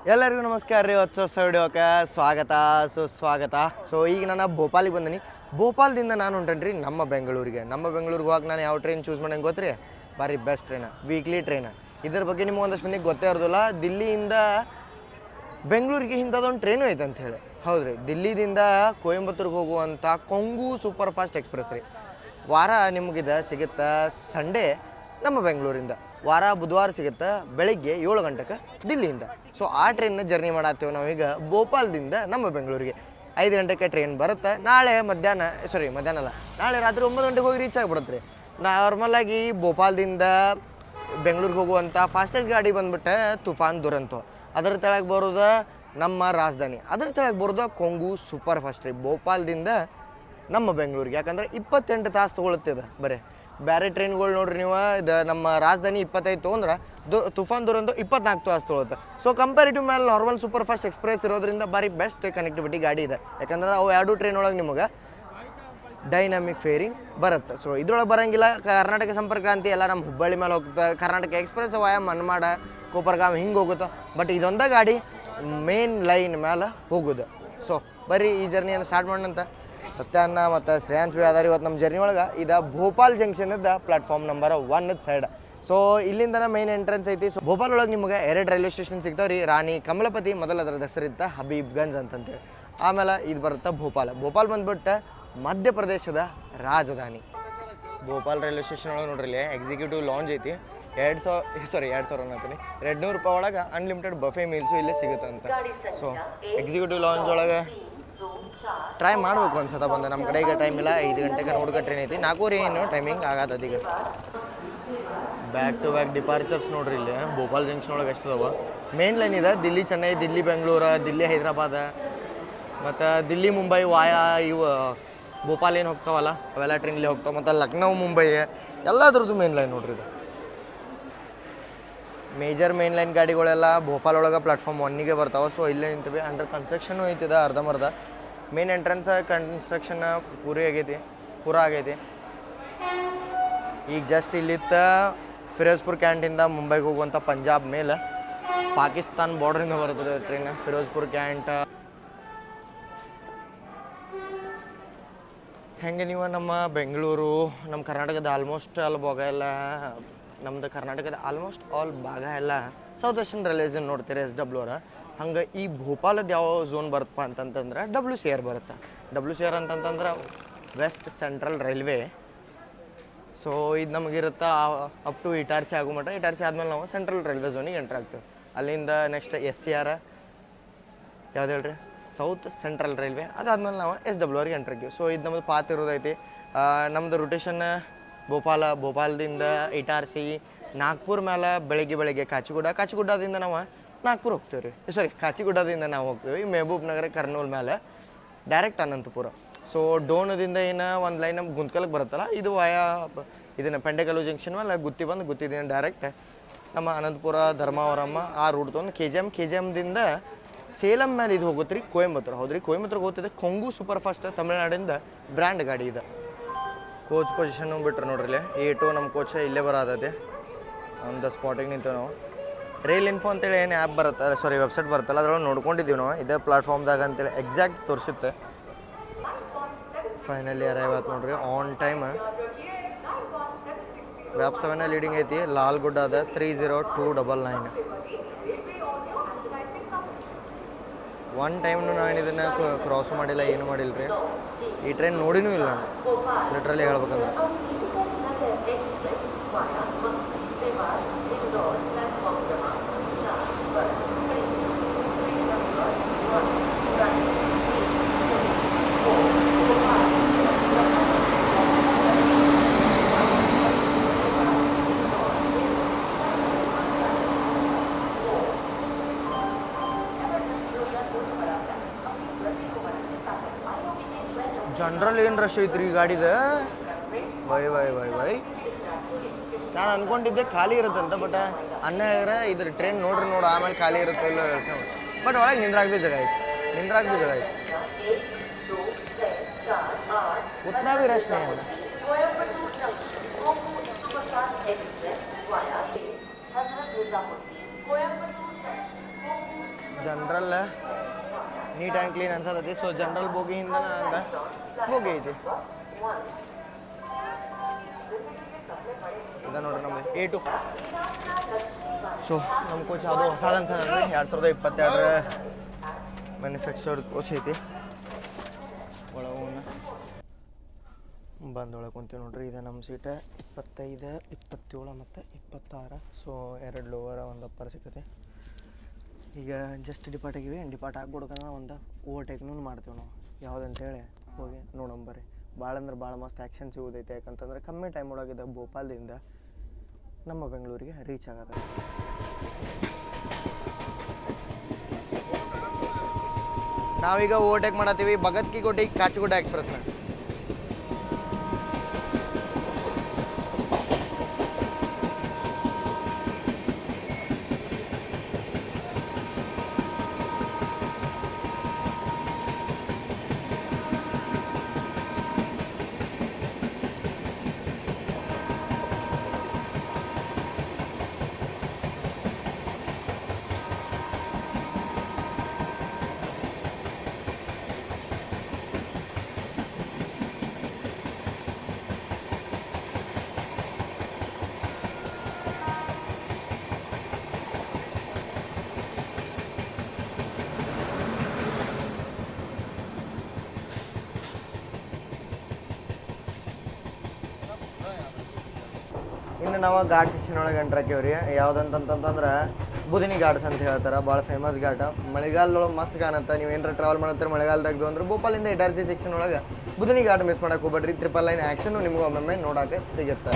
ಎಲ್ಲರಿಗೂ ನಮಸ್ಕಾರ ರೀ. ಹೊಸ ವಿಡಿಯೋಕ್ಕೆ ಸ್ವಾಗತ ಸುಸ್ವಾಗತ. ಈಗ ನಾನು ಭೋಪಾಲಿಗೆ ಬಂದೀನಿ. ಭೋಪಾಲದಿಂದ ನಾನು ಹೊಂಟೇನಿ ನಮ್ಮ ಬೆಂಗಳೂರಿಗೆ ಹೋಗಿ ನಾನು ಯಾವ ಟ್ರೈನ್ ಚೂಸ್ ಮಾಡಂಗೆ ಗೊತ್ತು ರೀ? ಭಾರಿ ಬೆಸ್ಟ್ ಟ್ರೈನ, ವೀಕ್ಲಿ ಟ್ರೈನ. ಇದ್ರ ಬಗ್ಗೆ ನಿಮ್ಗೆ ಒಂದಷ್ಟು ಮಂದಿಗೆ ಗೊತ್ತೇ ಇರೋದಿಲ್ಲ. ದಿಲ್ಲಿಯಿಂದ ಬೆಂಗಳೂರಿಗೆ ಇಂಥದ್ದೊಂದು ಟ್ರೈನು ಐತೆ ಅಂತ ಹೇಳಿ. ಹೌದು ರೀ, ದಿಲ್ಲಿದಿಂದ ಕೊಯಂಬತ್ತೂರಿಗೆ ಹೋಗುವಂಥ ಕೊಂಗು ಸೂಪರ್ ಫಾಸ್ಟ್ ಎಕ್ಸ್ಪ್ರೆಸ್ ರೀ. ವಾರ ನಿಮಗಿದ ಸಿಗುತ್ತೆ ಸಂಡೇ ನಮ್ಮ ಬೆಂಗಳೂರಿಂದ, ವಾರ ಬುಧವಾರ ಸಿಗುತ್ತೆ ಬೆಳಿಗ್ಗೆ 7 ಗಂಟೆಗೆ ದಿಲ್ಲಿಯಿಂದ. ಆ ಟ್ರೈನ್ನ ಜರ್ನಿ ಮಾಡತ್ತೇವೆ ನಾವೀಗ ಭೋಪಾಲದಿಂದ ನಮ್ಮ ಬೆಂಗಳೂರಿಗೆ. 5 ಗಂಟೆಗೆ ಟ್ರೈನ್ ಬರುತ್ತೆ. ನಾಳೆ ಮಧ್ಯಾಹ್ನ ಅಲ್ಲ, ನಾಳೆ ರಾತ್ರಿ 9 ಗಂಟೆಗೆ ಹೋಗಿ ರೀಚ್ ಆಗಿಬಿಡುತ್ತೆ ರೀ. ನಾರ್ಮಲಾಗಿ ಭೋಪಾಲದಿಂದ ಬೆಂಗಳೂರಿಗೆ ಹೋಗುವಂಥ ಫಾಸ್ಟೆಸ್ಟ್ ಗಾಡಿ ಬಂದ್ಬಿಟ್ಟೆ ತುಫಾನ್ ದುರಂತೋ. ಅದರ ತೆಳಗೆ ಬರೋದು ನಮ್ಮ ರಾಜಧಾನಿ, ಅದರ ತೆಳಗೆ ಬರೋದು ಕೊಂಗು ಸೂಪರ್ ಫಾಸ್ಟ್ ರೀ. ಭೋಪಾಲದಿಂದ ನಮ್ಮ ಬೆಂಗಳೂರಿಗೆ ಯಾಕಂದ್ರೆ 28 ತಾಸು ತೊಗೊಳುತ್ತಿದೆ ಬರೀ. ಬೇರೆ ಟ್ರೈನ್ಗಳು ನೋಡ್ರಿ ನೀವು, ಇದು ನಮ್ಮ ರಾಜಧಾನಿ 25 ತೊಗೊಂಡ್ರೆ ತುಫಾನ್ ದುರಂತೋ 24 ತಾಸು ತೊಗೊಳುತ್ತೆ. ಕಂಪೇರಿಟಿವ್ ಮೇಲೆ ನಾರ್ಮಲ್ ಸೂಪರ್ ಫಾಸ್ಟ್ ಎಕ್ಸ್ಪ್ರೆಸ್ ಇರೋದ್ರಿಂದ ಭಾರಿ ಬೆಸ್ಟ್ ಕನೆಕ್ಟಿವಿಟಿ ಗಾಡಿ ಇದೆ. ಯಾಕಂದ್ರೆ ಅವು ಎರಡು ಟ್ರೈನ್ ಒಳಗೆ ನಿಮಗೆ ಡೈನಾಮಿಕ್ ಫೇರಿಂಗ್ ಬರುತ್ತೆ. ಇದ್ರೊಳಗೆ ಬರೋಂಗಿಲ್ಲ. ಕರ್ನಾಟಕ ಸಂಪರ್ಕ ಕ್ರಾಂತಿ ಎಲ್ಲ ನಮ್ಮ ಹುಬ್ಬಳ್ಳಿ ಮೇಲೆ ಹೋಗುತ್ತೆ. ಕರ್ನಾಟಕ ಎಕ್ಸ್ಪ್ರೆಸ್ ವಾಯ ಮನ್ಮಾಡ ಕೋಪರ್ಗಾಮ್ ಹಿಂಗೆ ಹೋಗುತ್ತೆ. ಬಟ್ ಇದೊಂದೇ ಗಾಡಿ ಮೇನ್ ಲೈನ್ ಮೇಲೆ ಹೋಗೋದು. ಬರೀ ಈ ಜರ್ನಿಯನ್ನು ಸ್ಟಾರ್ಟ್ ಮಾಡೋಣಂತ. ಸತ್ಯಾನ್ನ ಮತ್ತು ಶ್ರೇಯಾಂಶ್ ಬಿ ಅದಾರ ಇವತ್ತು ನಮ್ಮ ಜರ್ನಿ ಒಳಗೆ. ಇದು ಭೋಪಾಲ್ ಜಂಕ್ಷನ್ದ ಪ್ಲಾಟ್ಫಾರ್ಮ್ ನಂಬರ್ 1 ಸೈಡ್. ಇಲ್ಲಿಂದ ಮೈನ್ ಎಂಟ್ರೆನ್ಸ್ ಐತಿ. ಭೋಪಾಲ್ ಒಳಗೆ ನಿಮಗೆ 2 ರೈಲ್ವೆ ಸ್ಟೇಷನ್ ಸಿಗ್ತಾವೆ ರೀ. ರಾಣಿ ಕಮಲಪತಿ ಮೊದಲ ಅದರ ಹೆಸರಿದ್ದ ಹಬೀಬ್ಗಂಜ್ ಅಂತಂತೇಳಿ. ಆಮೇಲೆ ಇದು ಬರುತ್ತೆ ಭೋಪಾಲ್ ಬಂದ್ಬಿಟ್ಟು ಮಧ್ಯಪ್ರದೇಶದ ರಾಜಧಾನಿ. ಭೋಪಾಲ್ ರೈಲ್ವೆ ಸ್ಟೇಷನ್ ಒಳಗೆ ನೋಡ್ರಿ, ಇಲ್ಲಿ ಎಕ್ಸಿಕ್ಯೂಟಿವ್ ಲಾಂಜ್ ಐತಿ. 2,000 ಅಂತೀನಿ, 200 ರೂಪಾಯಿ ಒಳಗೆ ಅನ್ಲಿಮಿಟೆಡ್ ಬಫೆ ಮೀಲ್ಸು ಇಲ್ಲೇ ಸಿಗುತ್ತೆ ಅಂತ. ಎಕ್ಸಿಕ್ಯೂಟಿವ್ ಲಾಂಜ್ ಒಳಗೆ ಟ್ರೈ ಮಾಡ್ಬೇಕು ಅನ್ಸತ್ತ ಬಂದ. ನಮ್ಮ ಕಡೆ ಈಗ ಟೈಮ್ ಇಲ್ಲ. 5 ಗಂಟೆಗೆ ನೋಡ್ಕೊ ಟ್ರೈನ್ ಐತಿ. 4 ಏನು ಟೈಮಿಂಗ್ ಆಗತ್ತದ. ಈಗ ಬ್ಯಾಕ್ ಟು ಬ್ಯಾಕ್ ಡಿಪಾರ್ಚರ್ಸ್ ನೋಡ್ರಿ ಇಲ್ಲಿ ಭೋಪಾಲ್ ಜಂಕ್ಷನ್ ಒಳಗೆ ಎಷ್ಟದವ. ಮೇನ್ ಲೈನ್ ಇದೆ ದಿಲ್ಲಿ ಚೆನ್ನೈ, ದಿಲ್ಲಿ ಬೆಂಗಳೂರು, ದಿಲ್ಲಿ ಹೈದರಾಬಾದ, ಮತ್ತು ದಿಲ್ಲಿ ಮುಂಬೈ ವಾಯಾ ಇವು ಭೋಪಾಲ್ ಏನು ಹೋಗ್ತಾವಲ್ಲ ಅವೆಲ್ಲ ಟ್ರೈನ್ಲಿ ಹೋಗ್ತಾವೆ. ಮತ್ತು ಲಕ್ನೋ ಮುಂಬೈ ಎಲ್ಲದ್ರದ್ದು ಮೇನ್ ಲೈನ್ ನೋಡ್ರಿ ಇದು. ಮೇಜರ್ ಮೇನ್ ಲೈನ್ ಗಾಡಿಗಳೆಲ್ಲ ಭೋಪಾಲ್ ಒಳಗೆ ಪ್ಲಾಟ್ಫಾರ್ಮ್ 1ಗೆ ಬರ್ತಾವೆ. ಇಲ್ಲೇ ನಿಂತವೆ. ಅಂಡರ್ ಕನ್ಸ್ಟ್ರಕ್ಷನು ಐತಿದೆ ಅರ್ಧಂಬರ್ಧ. ಮೇನ್ ಎಂಟ್ರೆನ್ಸ್ ಕನ್ಸ್ಟ್ರಕ್ಷನ್ ಪೂರ ಆಗೈತಿ. ಈಗ ಜಸ್ಟ್ ಇಲ್ಲಿತ್ತ ಫಿರೋಜ್ಪುರ್ ಕ್ಯಾಂಟಿಂದ ಮುಂಬೈಗೆ ಹೋಗುವಂಥ ಪಂಜಾಬ್ ಮೇಲೆ ಪಾಕಿಸ್ತಾನ್ ಬಾರ್ಡ್ರಿಂದ ಬರ್ತದೆ ಟ್ರೈನ್. ಫಿರೋಜ್ಪುರ್ ಕ್ಯಾಂಟ್ ಹೆಂಗೆ ನೀವು ನಮ್ಮ ಬೆಂಗಳೂರು, ನಮ್ಮ ಕರ್ನಾಟಕದ ಆಲ್ಮೋಸ್ಟ್ ಆಲ್ ಭಾಗ ಎಲ್ಲ ಸೌತ್ ವೆಸ್ಟರ್ನ್ ರೈಲ್ವೆ ಝೋನ್ ನೋಡ್ತೀರಿ SW. ಹಂಗೆ ಈ ಭೋಪಾಲದ ಯಾವ ಝೋನ್ ಬರುತ್ತಪ್ಪ ಅಂತಂತಂದ್ರೆ WCR ಬರುತ್ತೆ. WCR ಅಂತಂತಂದ್ರೆ ವೆಸ್ಟ್ ಸೆಂಟ್ರಲ್ ರೈಲ್ವೆ. ಇದು ನಮಗಿರುತ್ತೆ ಅಪ್ ಟು ಇಟಾರ್ಸಿ ಆಗೋ ಮಟ್ಟ. ಇಟಾರ್ಸಿ ಆದಮೇಲೆ ನಾವು ಸೆಂಟ್ರಲ್ ರೈಲ್ವೆ ಝೋನಿಗೆ ಎಂಟ್ರ್ ಆಗ್ತೀವಿ. ಅಲ್ಲಿಂದ ನೆಕ್ಸ್ಟ್ SCR ಯಾವ್ದು ಹೇಳ್ರಿ, ಸೌತ್ ಸೆಂಟ್ರಲ್ ರೈಲ್ವೆ. ಅದಾದ್ಮೇಲೆ ನಾವು SW ಎಂಟ್ರ್ ಆಗ್ತೀವಿ. ಇದು ನಮ್ಮದು ಪಾತ್ ಇರೋದೈತಿ. ನಮ್ಮದು ರೊಟೇಷನ್ ಭೋಪಾಲದಿಂದ ಇಟಾರ್ಸಿ, ನಾಗ್ಪುರ್ ಮೇಲೆ ಬೆಳಗ್ಗೆ ಕಾಚಿಗುಡ್ಡದಿಂದ ನಾವು ನಾಗ್ಪುರ್ ಹೋಗ್ತೀವಿ ರೀ. ಕಾಚಿಗುಡ್ಡದಿಂದ ನಾವು ಹೋಗ್ತೀವಿ ಮೆಹಬೂಬ್ ನಗರ ಕರ್ನೂಲ್ ಮೇಲೆ ಡೈರೆಕ್ಟ್ ಅನಂತಪುರ. ಡೋಣದಿಂದ ಏನು ಒಂದು ಲೈನ್ ನಮ್ಗೆ ಗುಂತ್ಕಲ್ಗೆ ಬರುತ್ತಲ್ಲ, ಇದು ಇದನ್ನು ಪೆಂಡೆಕಲ್ಲು ಜಂಕ್ಷನ್ ಮೇಲೆ ಗುತ್ತಿದಿಂದ ಡೈರೆಕ್ಟ್ ನಮ್ಮ ಅನಂತಪುರ ಧರ್ಮಾವರಮ್ಮ ಆ ರೂಟ್ ತೊಗೊಂಡು KGM ಸೇಲಂ ಮೇಲೆ ಇದು ಹೋಗುತ್ತೆ ರೀ ಕೊಯಂಬತ್ತೂರು. ಹೌದು ರೀ, ಕೊಯಂಬತ್ತೂರಿಗೆ ಹೋಗ್ತಿದೆ ಕೊಂಗು ಸೂಪರ್ ಫಾಸ್ಟ್ ತಮಿಳ್ನಾಡಿಂದ ಬ್ರ್ಯಾಂಡ್ ಗಾಡಿ ಇದೆ. ಕೋಚ್ ಪೊಸಿಷನ್ ಬಿಟ್ರೆ ನೋಡ್ರಿ, A2 ನಮ್ಮ ಕೋಚ್ ಇಲ್ಲೇ ಬರೋದೈತೆ. ಒಂದು ಸ್ಪಾಟಿಗೆ ನಿಂತೇವೆ ನಾವು. ರೈಲ್ ಇನ್ಫೋ ಅಂತೇಳಿ ಏನು ಆ್ಯಪ್ ಬರುತ್ತೆ, ವೆಬ್ಸೈಟ್ ಬರುತ್ತಲ್ಲ, ಅದ್ರೊಳಗೆ ನೋಡ್ಕೊಂಡಿದ್ದೀವಿ ನಾವು. ಇದೇ ಪ್ಲಾಟ್ಫಾರ್ಮ್ದಾಗ ಅಂತೇಳಿ ಎಕ್ಸಾಕ್ಟ್ ತೋರಿಸುತ್ತೆ. ಫೈನಲಿ ಅರೈವ್ ಆಯ್ತು ನೋಡ್ರಿ ಆನ್ ಟೈಮ್. ವ್ಯಾಪ್ 7 ಲೀಡಿಂಗ್ ಐತಿ. ಲಾಲ್ಗುಡ್ಡ ಅದ 30299. ಒನ್ ಟೈಮ್ನು ನಾವೇನು ಇದನ್ನು ಕ್ರಾಸು ಮಾಡಿಲ್ಲ, ಏನು ಮಾಡಿಲ್ಲ ರೀ. ಈ ಟ್ರೈನ್ ನೋಡಿನೂ ಇಲ್ಲ ನಾನು ಲಿಟ್ರಲಿ ಹೇಳ್ಬೇಕಂದ್ರೆ. ಜನರಲ್ ಏನು ರಶ್ ಐತ್ರಿ ಈ ಗಾಡಿದ. ಬೈ ನಾನು ಅಂದ್ಕೊಂಡಿದ್ದೆ ಖಾಲಿ ಇರುತ್ತಂತ. ಬಟ್ ಅನ್ನ ಹೇಳಿದ್ರೆ ಇದ್ರ ಟ್ರೈನ್ ನೋಡ್ರಿ ಆಮೇಲೆ ಖಾಲಿ ಇರುತ್ತೆ ಇಲ್ಲ ಹೇಳ್ತಾರೆ. ಬಟ್ ಒಳಗೆ ನಿಂದ್ರಾಗ್ದು ಜಾಗ ಐತಿ. ಉತ್ನಾ ಭಿ ರಶ್ नहीं है. ಜನರಲ್ ನೀಟ್ ಆ್ಯಂಡ್ ಕ್ಲೀನ್ ಅನ್ಸತೈತಿ. ಸೊ ಜನರಲ್ ಬೋಗಿಯಿಂದ ನಂದು ಬೋಗಿ ಐತಿ. ಇದ ನೋಡ್ರಿ ನಮ್ದು A2. ಸೊ ನಮ್ಮ ಕೋಚ್ ಅದು ಹೊಸದು ಅನ್ಸದ್ರಿ 2022 ಮ್ಯಾನುಫ್ಯಾಕ್ಚರ್ಡ್ ಕೋಚ್ ಐತಿ. ಒಳಗೆ ಬಂದೊಳಗೆ ಕುಂತೀವಿ ನೋಡ್ರಿ. ಇದು ನಮ್ಮ ಸೀಟ 25, 27 ಮತ್ತು 26. ಸೊ 2 ಲೋವರ ಒಂದು ಅಪ್ಪರ್ ಸಿಗ್ತೈತಿ. ಈಗ ಜಸ್ಟ್ ಡಿಪಾರ್ಟ್ ಆಗಿವಿ. ಡಿಪಾರ್ಟ್ ಆಗ್ಬಿಡ್ಕಂದ್ರೆ ಒಂದು ಓವರ್ಟೇಕ್ನೂ ಮಾಡ್ತೀವಿ ನಾವು. ಯಾವುದಂತೇಳಿ ಹೋಗಿ ನೋಡಂಬರ್ರಿ. ಭಾಳ ಅಂದ್ರೆ ಭಾಳ ಮಸ್ತ್ ಆ್ಯಕ್ಷನ್ ಸಿಗೋದೈತೆ. ಯಾಕಂತಂದ್ರೆ ಕಮ್ಮಿ ಟೈಮ್ ಒಳಗಿದೆ ಭೋಪಾಲ್ದಿಂದ ನಮ್ಮ ಬೆಂಗಳೂರಿಗೆ ರೀಚ್ ಆಗತ್ತೆ. ನಾವೀಗ ಓವರ್ಟೇಕ್ ಮಾಡತ್ತೀವಿ ಭಗತ್ ಕಿ ಕೋಟಿ ಕಾಚಿಗುಡ್ಡ ಎಕ್ಸ್ಪ್ರೆಸ್ನ. ಇನ್ನು ನಾವು ಘಾಟ್ ಸೆಕ್ಷನ್ ಒಳಗೆ ಎಂಟ್ರಾಕೇವ್ರಿ. ಯಾವುದಂತಂತಂದ್ರೆ ಬುದಿನಿ ಘಾಟ್ಸ್ ಅಂತ ಹೇಳ್ತಾರೆ. ಭಾಳ ಫೇಮಸ್ ಘಾಟ. ಮಳೆಗಾಲದೊಳಗೆ ಮಸ್ತ್ ಕಾಣುತ್ತೆ. ನೀವು ಏನಾರ ಟ್ರಾವೆಲ್ ಮಾಡತ್ತಾರೆ ಮಳೆಗಾಲದಾಗ್ದು ಅಂದ್ರೆ ಭೋಪಾಲಿಂದ ಇಟಾರ್ಜಿ ಸೆಕ್ಷನ್ ಒಳಗೆ ಬುದಿನಿ ಘಾಟ್ ಮಿಸ್ ಮಾಡಕ್ಕೆ ಹೋಗ್ಬೇಡ್ರಿ. 999 ಆ್ಯಕ್ಷನ್ನು ನಿಮ್ಗೆ ಒಮ್ಮೊಮ್ಮೆ ನೋಡೋಕೆ ಸಿಗುತ್ತೆ.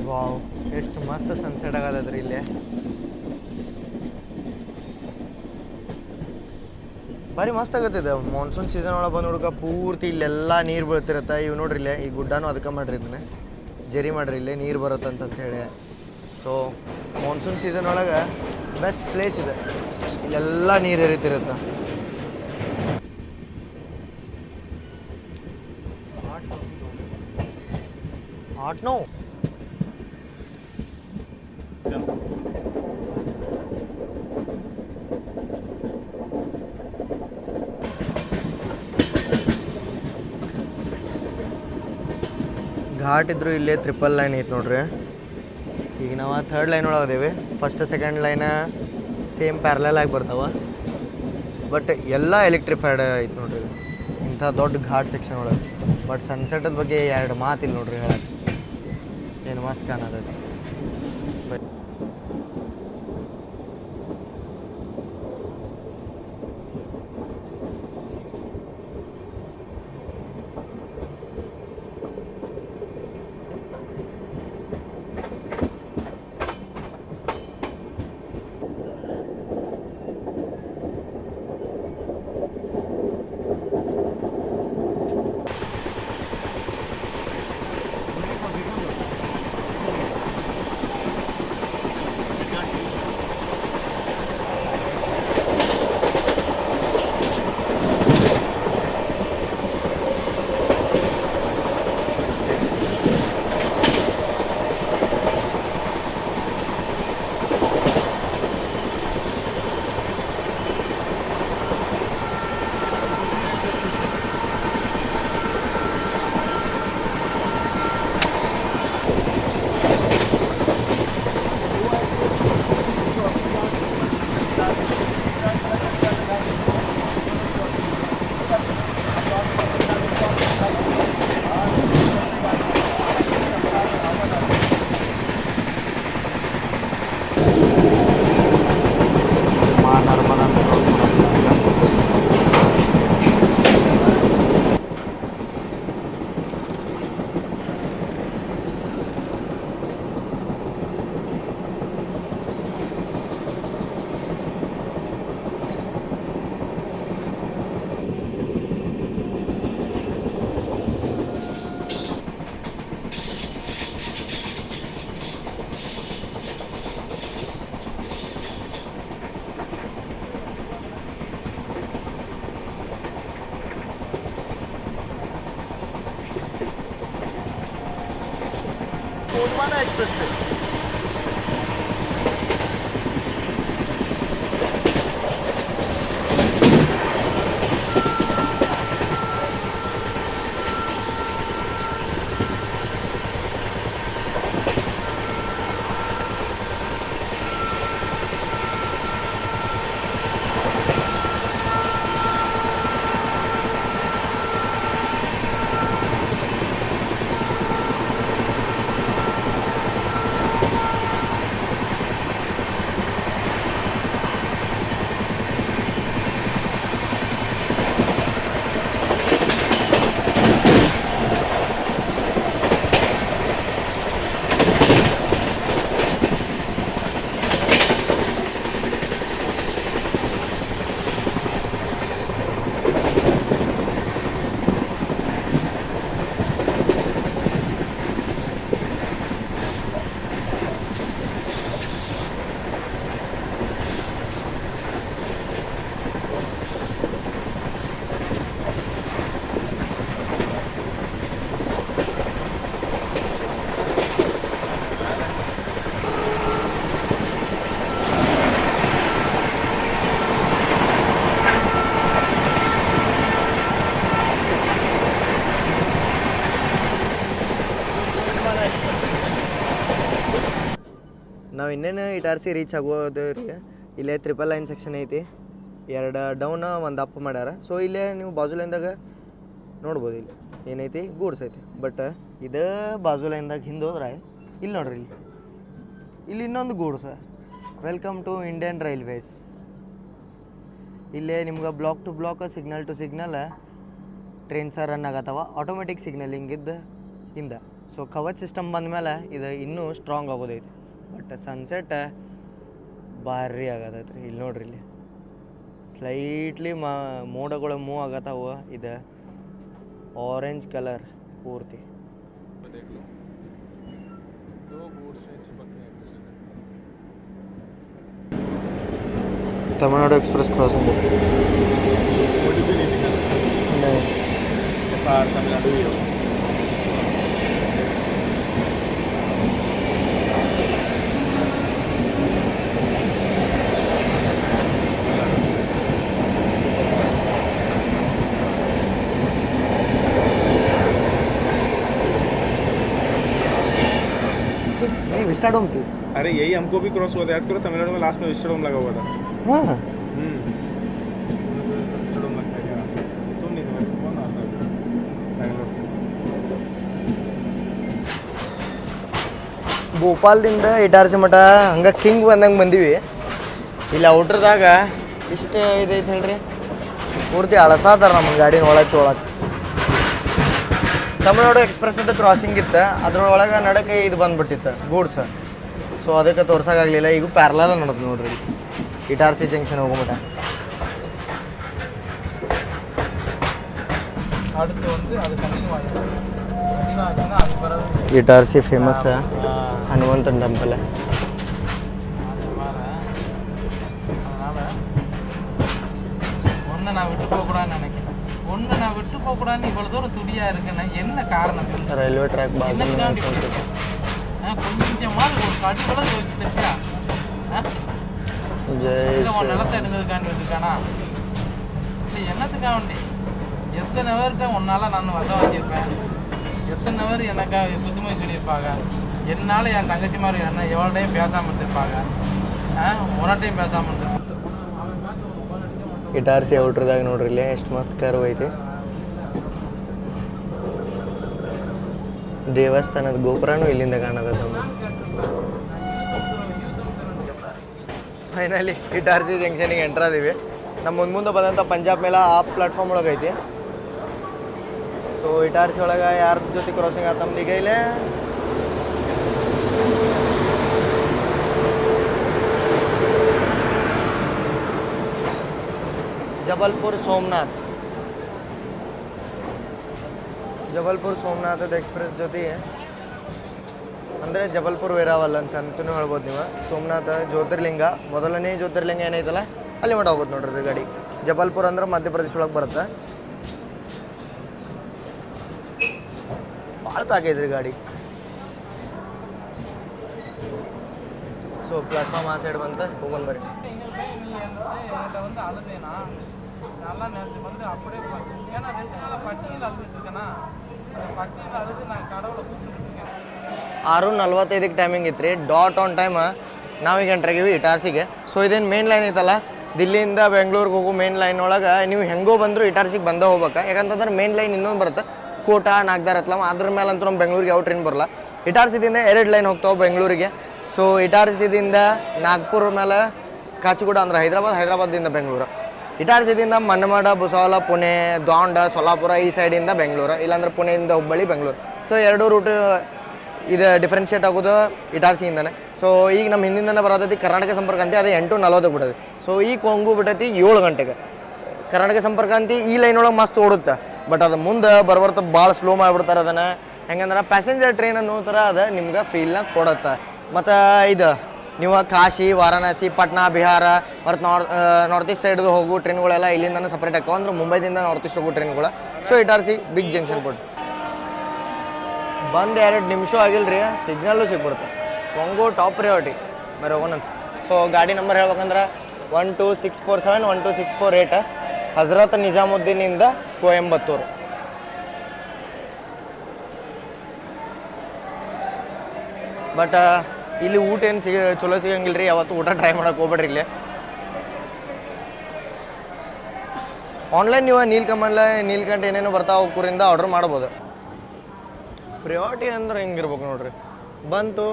ವಾವ್, ಎಷ್ಟು ಮಸ್ತ್ ಸನ್ಸೆಟ್ ಆಗತ್ತದ್ರಿ ಇಲ್ಲೇ. ಭಾರಿ ಮಸ್ತ್ ಆಗತ್ತಿದೆ. ಮಾನ್ಸೂನ್ ಸೀಸನ್ ಒಳಗೆ ಬಂದು ಹುಡುಗ ಪೂರ್ತಿ ಇಲ್ಲೆಲ್ಲ ನೀರು ಬೀಳ್ತಿರುತ್ತೆ. ಇವು ನೋಡ್ರಿ ಇಲ್ಲೇ ಈ ಗುಡ್ಡನೂ ಅದಕ್ಕೆ ಮಾಡ್ರಿ, ಇದನ್ನ ಜರಿ ಮಾಡ್ರಿ, ಇಲ್ಲೇ ನೀರು ಬರುತ್ತಂತ ಹೇಳಿ. ಸೊ ಮಾನ್ಸೂನ್ ಸೀಸನ್ ಒಳಗೆ ಬೆಸ್ಟ್ ಪ್ಲೇಸ್ ಇದೆ. ಇಲ್ಲೆಲ್ಲ ನೀರು ಹರಿತಿರುತ್ತೆ. ಹಾಟ್ ನೋ ಘಾಟ್ ಇದ್ರು ಇಲ್ಲೇ 3 ಲೈನ್ ಐತೆ ನೋಡ್ರಿ. ಈಗ ನಾವು 3rd ಲೈನ್ ಒಳಗೆ ಅದೇವಿ. ಫಸ್ಟ್ ಸೆಕೆಂಡ್ ಲೈನ ಸೇಮ್ ಪ್ಯಾರಲಲ್ ಆಗಿ ಬರ್ತಾವೆ. ಬಟ್ ಎಲ್ಲ ಎಲೆಕ್ಟ್ರಿಫೈಡ್ ಐತೆ ನೋಡ್ರಿ ಇಂಥ ದೊಡ್ಡ ಘಾಟ್ ಸೆಕ್ಷನ್ ಒಳಗೆ. ಬಟ್ ಸನ್ಸೆಟದ ಬಗ್ಗೆ 2 ಮಾತಿಲ್ಲ ನೋಡ್ರಿ ಹೇಳಕ್ಕೆ. ಏನು ಮಸ್ತ್ ಕಾಣತೈತಿ. गोंडवाना एक्सप्रेस से। ನಾವು ಇನ್ನೇನು ಇಟಾರ್ಸಿ ರೀಚ್ ಆಗೋದು ರೀ. ಇಲ್ಲೇ 999 ಸೆಕ್ಷನ್ ಐತಿ, 2 ಡೌನ್ 1 ಅಪ್ ಮಾಡ್ಯಾರ. ಸೊ ಇಲ್ಲೇ ನೀವು ಬಾಜು ಲೈನ್ದಾಗ ನೋಡ್ಬೋದು, ಇಲ್ಲಿ ಏನೈತಿ ಗೂಡ್ಸ್ ಐತಿ. ಬಟ್ ಇದು ಬಾಜು ಲೈನ್ದಾಗ ಹಿಂದೆ ಹೋದ್ರೆ ಇಲ್ಲಿ ನೋಡ್ರಿ, ಇಲ್ಲಿ ಇನ್ನೊಂದು goods, welcome to Indian railways. ಇಲ್ಲೇ ನಿಮ್ಗೆ block to block, signal to signal trains run ಆಗತ್ತವ, ಆಟೋಮೆಟಿಕ್ ಸಿಗ್ನಲಿಂಗ್ ಇದ್ದು ಹಿಂದೆ. ಸೊ ಕವಚ್ ಸಿಸ್ಟಮ್ ಬಂದಮೇಲೆ ಇದು ಇನ್ನೂ ಸ್ಟ್ರಾಂಗ್ ಆಗೋದೈತಿ. ಬಟ್ ಸನ್ಸೆಟ್ ಭಾರಿ ಆಗತೈತೆ ರೀ. ಇಲ್ಲಿ ನೋಡ್ರಿ, ಇಲ್ಲಿ ಸ್ಲೈಟ್ಲಿ ಮೋಡಗಳು ಮೂವ್ ಆಗತ್ತಾವ. ಇದು ಆರೆಂಜ್ ಕಲರ್ ಪೂರ್ತಿ. Tamil Nadu express crossing Tamil Nadu vistadome की। अरे यही हमको भी क्रॉस हुआ था, याद करो तमिलनाडु में लास्ट में विस्टाडोम लगा हुआ था। हाँ विस्टाडोम लगता है, तुम नहीं थे, कौन आता है बैंगलोर से? ಭೋಪಾಲ್ದಿಂದ ಇಟಾರ್ಸಿ ಮಠ ಹಂಗೆ ಕಿಂಗ್ ಬಂದಂಗೆ ಬಂದೀವಿ. ಇಲ್ಲಿ ಔಟ್ರದಾಗ ಇಷ್ಟು ಇದೈತೆ ಹೇಳ್ರಿ, ಪೂರ್ತಿ ಅಳಸಾದಾರ ನಮ್ಮ ಗಾಡಿನ ಒಳಗೆ. ತಮಿಳ್ನಾಡು ಎಕ್ಸ್ಪ್ರೆಸ್ ಅದು ಕ್ರಾಸಿಂಗ್ ಇತ್ತು, ಅದ್ರೊಳಗೆ ನಡಕ್ಕೆ ಇದು ಬಂದ್ಬಿಟ್ಟಿತ್ತು ಗೂಡ್ಸ್. ಸೊ ಅದಕ್ಕೆ ತೋರ್ಸೋಕ್ಕಾಗಲಿಲ್ಲ. ಈಗ ಪ್ಯಾರಲಲ್ ನೋಡೋದು ನೋಡ್ರಿ, ಇಟಾರ್ಸಿ ಜಂಕ್ಷನ್ ಹೋಗ್ಬಿಟ್ಟ. ಇಟಾರ್ಸಿ ಫೇಮಸ್ ಹನುಮಂತನ ಟೆಂಪಲ್. ரயில்வே ட்ராக் நிலத்தை எடுக்கிறதுக்காண்டி வச்சுருக்கானா இல்லை என்னத்துக்காண்டி? எத்தனை பேர்கிட்ட உன்னால் நான் வச வாங்கியிருப்பேன், எத்தனை பேர் எனக்காக புதுமை சொல்லியிருப்பாங்க, என்னால் என் தங்கச்சி மாதிரி என்ன எவ்வளோடையும் பேசாமல் இருந்திருப்பாங்க, உனட்டையும் பேசாமல் இருந்திருப்பாங்க. ಇಟಾರ್ಸಿ ಔಟ್ರದಾಗ ನೋಡ್ರಿ, ಇಲ್ಲೇ ಎಷ್ಟು ಮಸ್ತ್ ಕರ್ವ್ ಐತಿ. ದೇವಸ್ಥಾನದ ಗೋಪುರನೂ ಇಲ್ಲಿಂದ ಕಾಣಕತ್ತ. Finally Itarsi ಜಂಕ್ಷನಿಗೆ entry ಆದೀವಿ. ನಮ್ಮ ಮುಂದೆ ಬಂದಂಥ ಪಂಜಾಬ್ ಮೇಲೆ ಆ ಪ್ಲಾಟ್ಫಾರ್ಮ್ ಒಳಗೆ ಐತಿ. ಸೊ ಇಟಾರ್ಸಿ ಒಳಗೆ ಯಾರ ಜೊತೆ ಕ್ರಾಸಿಂಗ್ ಆತ ನಮ್ದು ಈಗ ಇಲ್ಲೇ जबलपुर सोमनाथ एक्सप्रेस ಜೊತೆ ಅಂದರೆ ಜಬಲ್ಪುರ್ ವೇರಾವಲ್ ಅಂತಲೂ ಹೇಳ್ಬೋದು ನೀವು. ಸೋಮನಾಥ ಜ್ಯೋತಿರ್ಲಿಂಗ, ಮೊದಲನೇ ಜ್ಯೋತಿರ್ಲಿಂಗ ಏನೈತಲ್ಲ ಅಲ್ಲಿ ಮಟ್ಟ ಹೋಗುತ್ತೆ ನೋಡ್ರಿ ಗಾಡಿ. ಜಬಲ್ಪುರ್ ಅಂದ್ರೆ ಮಧ್ಯಪ್ರದೇಶ ಒಳಗೆ ಬರುತ್ತೆ. ಭಾಳ ಪ್ಯಾಕ್ ಐತ್ರಿ ಗಾಡಿ. ಸೊ ಪ್ಲಾಟ್ಫಾರ್ಮ್ ಆ ಸೈಡ್ ಬಂತ ಹೋಗೋಣ ಬರ್ರಿ. நீ என்கிட்ட வந்து அழுதேனா நல்லா நேற்று வந்து அப்படியே ஏன்னா 2 நாளாக பட்டியில் அழுதுட்டு இருக்கேன்னா அந்த பட்டியில் அழுது நான் கடவுளை கூப்பிட்டு இருக்கேன். 6:45ಕ್ಕೆ ಟೈಮಿಂಗ್ ಇತ್ತು ರೀ. ಡಾಟ್ ಆನ್ ಟೈಮ್ ನಾವೀಗ ಎಂಟ್ರಾಗಿವಿ ಇಟಾರ್ಸಿಗೆ. ಸೊ ಇದೇನು ಮೇನ್ ಲೈನ್ ಐತಲ್ಲ, ದಿಲ್ಲಿಯಿಂದ ಬೆಂಗಳೂರಿಗೆ ಹೋಗೋ ಮೇನ್ ಲೈನ್ ಒಳಗೆ ನೀವು ಹೆಂಗೋ ಬಂದರೂ ಇಟಾರ್ಸಿಗೆ ಬಂದೇ ಹೋಗ್ಬೇಕು. ಯಾಕಂತಂದ್ರೆ ಮೇನ್ ಲೈನ್ ಇನ್ನೊಂದು ಬರುತ್ತೆ, ಕೋಟಾ ನಾಗ್ದಾರ್ ಹತ್ಲಮ್ಮ. ಅದ್ರ ಮೇಲೆ ಅಂತೂ ನಮ್ಮ ಬೆಂಗಳೂರಿಗೆ ಯಾವ ಟ್ರೈನ್ ಬರಲ್ಲ. ಇಟಾರ್ಸಿದಿಂದ 2 ಲೈನ್ ಹೋಗ್ತಾವೆ ಬೆಂಗಳೂರಿಗೆ. ಸೊ ಇಟಾರ್ಸಿದಿಂದ ನಾಗ್ಪುರ ಮೇಲೆ ಕಾಚಿಗೂಡ ಅಂದ್ರೆ ಹೈದರಾಬಾದಿಂದ ಬೆಂಗಳೂರು. ಇಟಾರ್ಸಿದಿಂದ ಮನ್ನಮಾಡ, ಬುಸಾವಲ, ಪುಣೆ, ದಾಂಡ, ಸೊಲ್ಲಾಪುರ ಈ ಸೈಡಿಂದ ಬೆಂಗಳೂರು, ಇಲ್ಲಾಂದ್ರೆ ಪುಣೆಯಿಂದ ಹುಬ್ಬಳ್ಳಿ, ಬೆಂಗಳೂರು. ಸೊ 2 ರೂಟ್ ಇದು ಡಿಫ್ರೆನ್ಷಿಯೇಟ್ ಆಗೋದು ಇಟಾರ್ಸಿಯಿಂದನೇ. ಸೊ ಈಗ ನಮ್ಮ ಹಿಂದಿಂದನೇ ಬರೋದೈತಿ ಕರ್ನಾಟಕ ಸಂಪರ್ಕ ಅಂತ, ಅದು 8:40 ಬಿಡೋದು. ಸೊ ಈ ಕೊಂಗು ಬಿಟ್ಟೈತಿ 7 ಗಂಟೆಗೆ. ಕರ್ನಾಟಕ ಸಂಪರ್ಕ ಅಂತ ಈ ಲೈನ್ ಒಳಗೆ ಮಸ್ತ್ ಓಡುತ್ತೆ. ಬಟ್ ಅದು ಮುಂದೆ ಬರ್ಬರ್ತಾ ಭಾಳ ಸ್ಲೋ ಮಾಡಿಬಿಡ್ತಾರೆ ಅದನ್ನು. ಹೆಂಗಂದ್ರೆ ಪ್ಯಾಸೆಂಜರ್ ಟ್ರೈನ್ ಅನ್ನೋ ಥರ ಅದು ನಿಮ್ಗೆ ಫೀಲ್ನ ಕೊಡುತ್ತೆ. ಮತ್ತು ಇದು ನೀವು ಕಾಶಿ, ವಾರಣಾಸಿ, ಪಾಟ್ನಾ, ಬಿಹಾರ ಮತ್ತು ನಾರ್ತ್ ಈಸ್ಟ್ ಸೈಡ್ದು ಹೋಗೋ ಟ್ರೈನ್ಗಳೆಲ್ಲ ಇಲ್ಲಿಂದನೇ ಸಪ್ರೇಟ್ ಹಾಕೋ, ಅಂದ್ರೆ ಮುಂಬೈದಿಂದ ನಾರ್ತ್ ಈಸ್ಟ್ ಹೋಗೋ ಟ್ರೈನ್ಗಳು. ಸೊ ಇಟಾರ್ಸಿ ಬಿಗ್ ಜಂಕ್ಷನ್ ಕೊಟ್ಟು ಬಂದು 2 ನಿಮಿಷ ಆಗಿಲ್ಲ ರೀ, ಸಿಗ್ನಲ್ಲು ಸಿಗ್ಬಿಡುತ್ತೆ. ಕೊಂಗು ಟಾಪ್ ಪ್ರಿಯಾರಿಟಿ ಬರೀ ಹೋಗೋಣಂತ. ಸೊ ಗಾಡಿ ನಂಬರ್ ಹೇಳ್ಬೇಕಂದ್ರೆ 12647 12648 ಹಜರತ್ ನಿಜಾಮುದ್ದೀನಿಂದ ಕೊಯಂಬತ್ತೂರು. ಬಟ್ ಇಲ್ಲಿ ಊಟ ಏನು ಚಲೋ ಸಿಗಂಗಿಲ್ಲ ರೀ, ಯಾವತ್ತು ಊಟ ಟ್ರೈ ಮಾಡೋಕೆ ಹೋಗ್ಬೇಡ್ರಿ. ಇಲ್ಲಿ ಆನ್ಲೈನ್ ನೀವು ನೀಲ್ಕಂಠ ಏನೇನು ಬರ್ತಾವೆ ಅವಕೂರಿಂದ ಆರ್ಡ್ರ್ ಮಾಡ್ಬೋದು. ಪ್ರಿಯಾರಿಟಿ ಅಂದ್ರೆ ಹಿಂಗಿರ್ಬೇಕು ನೋಡ್ರಿ. ಬಂತು,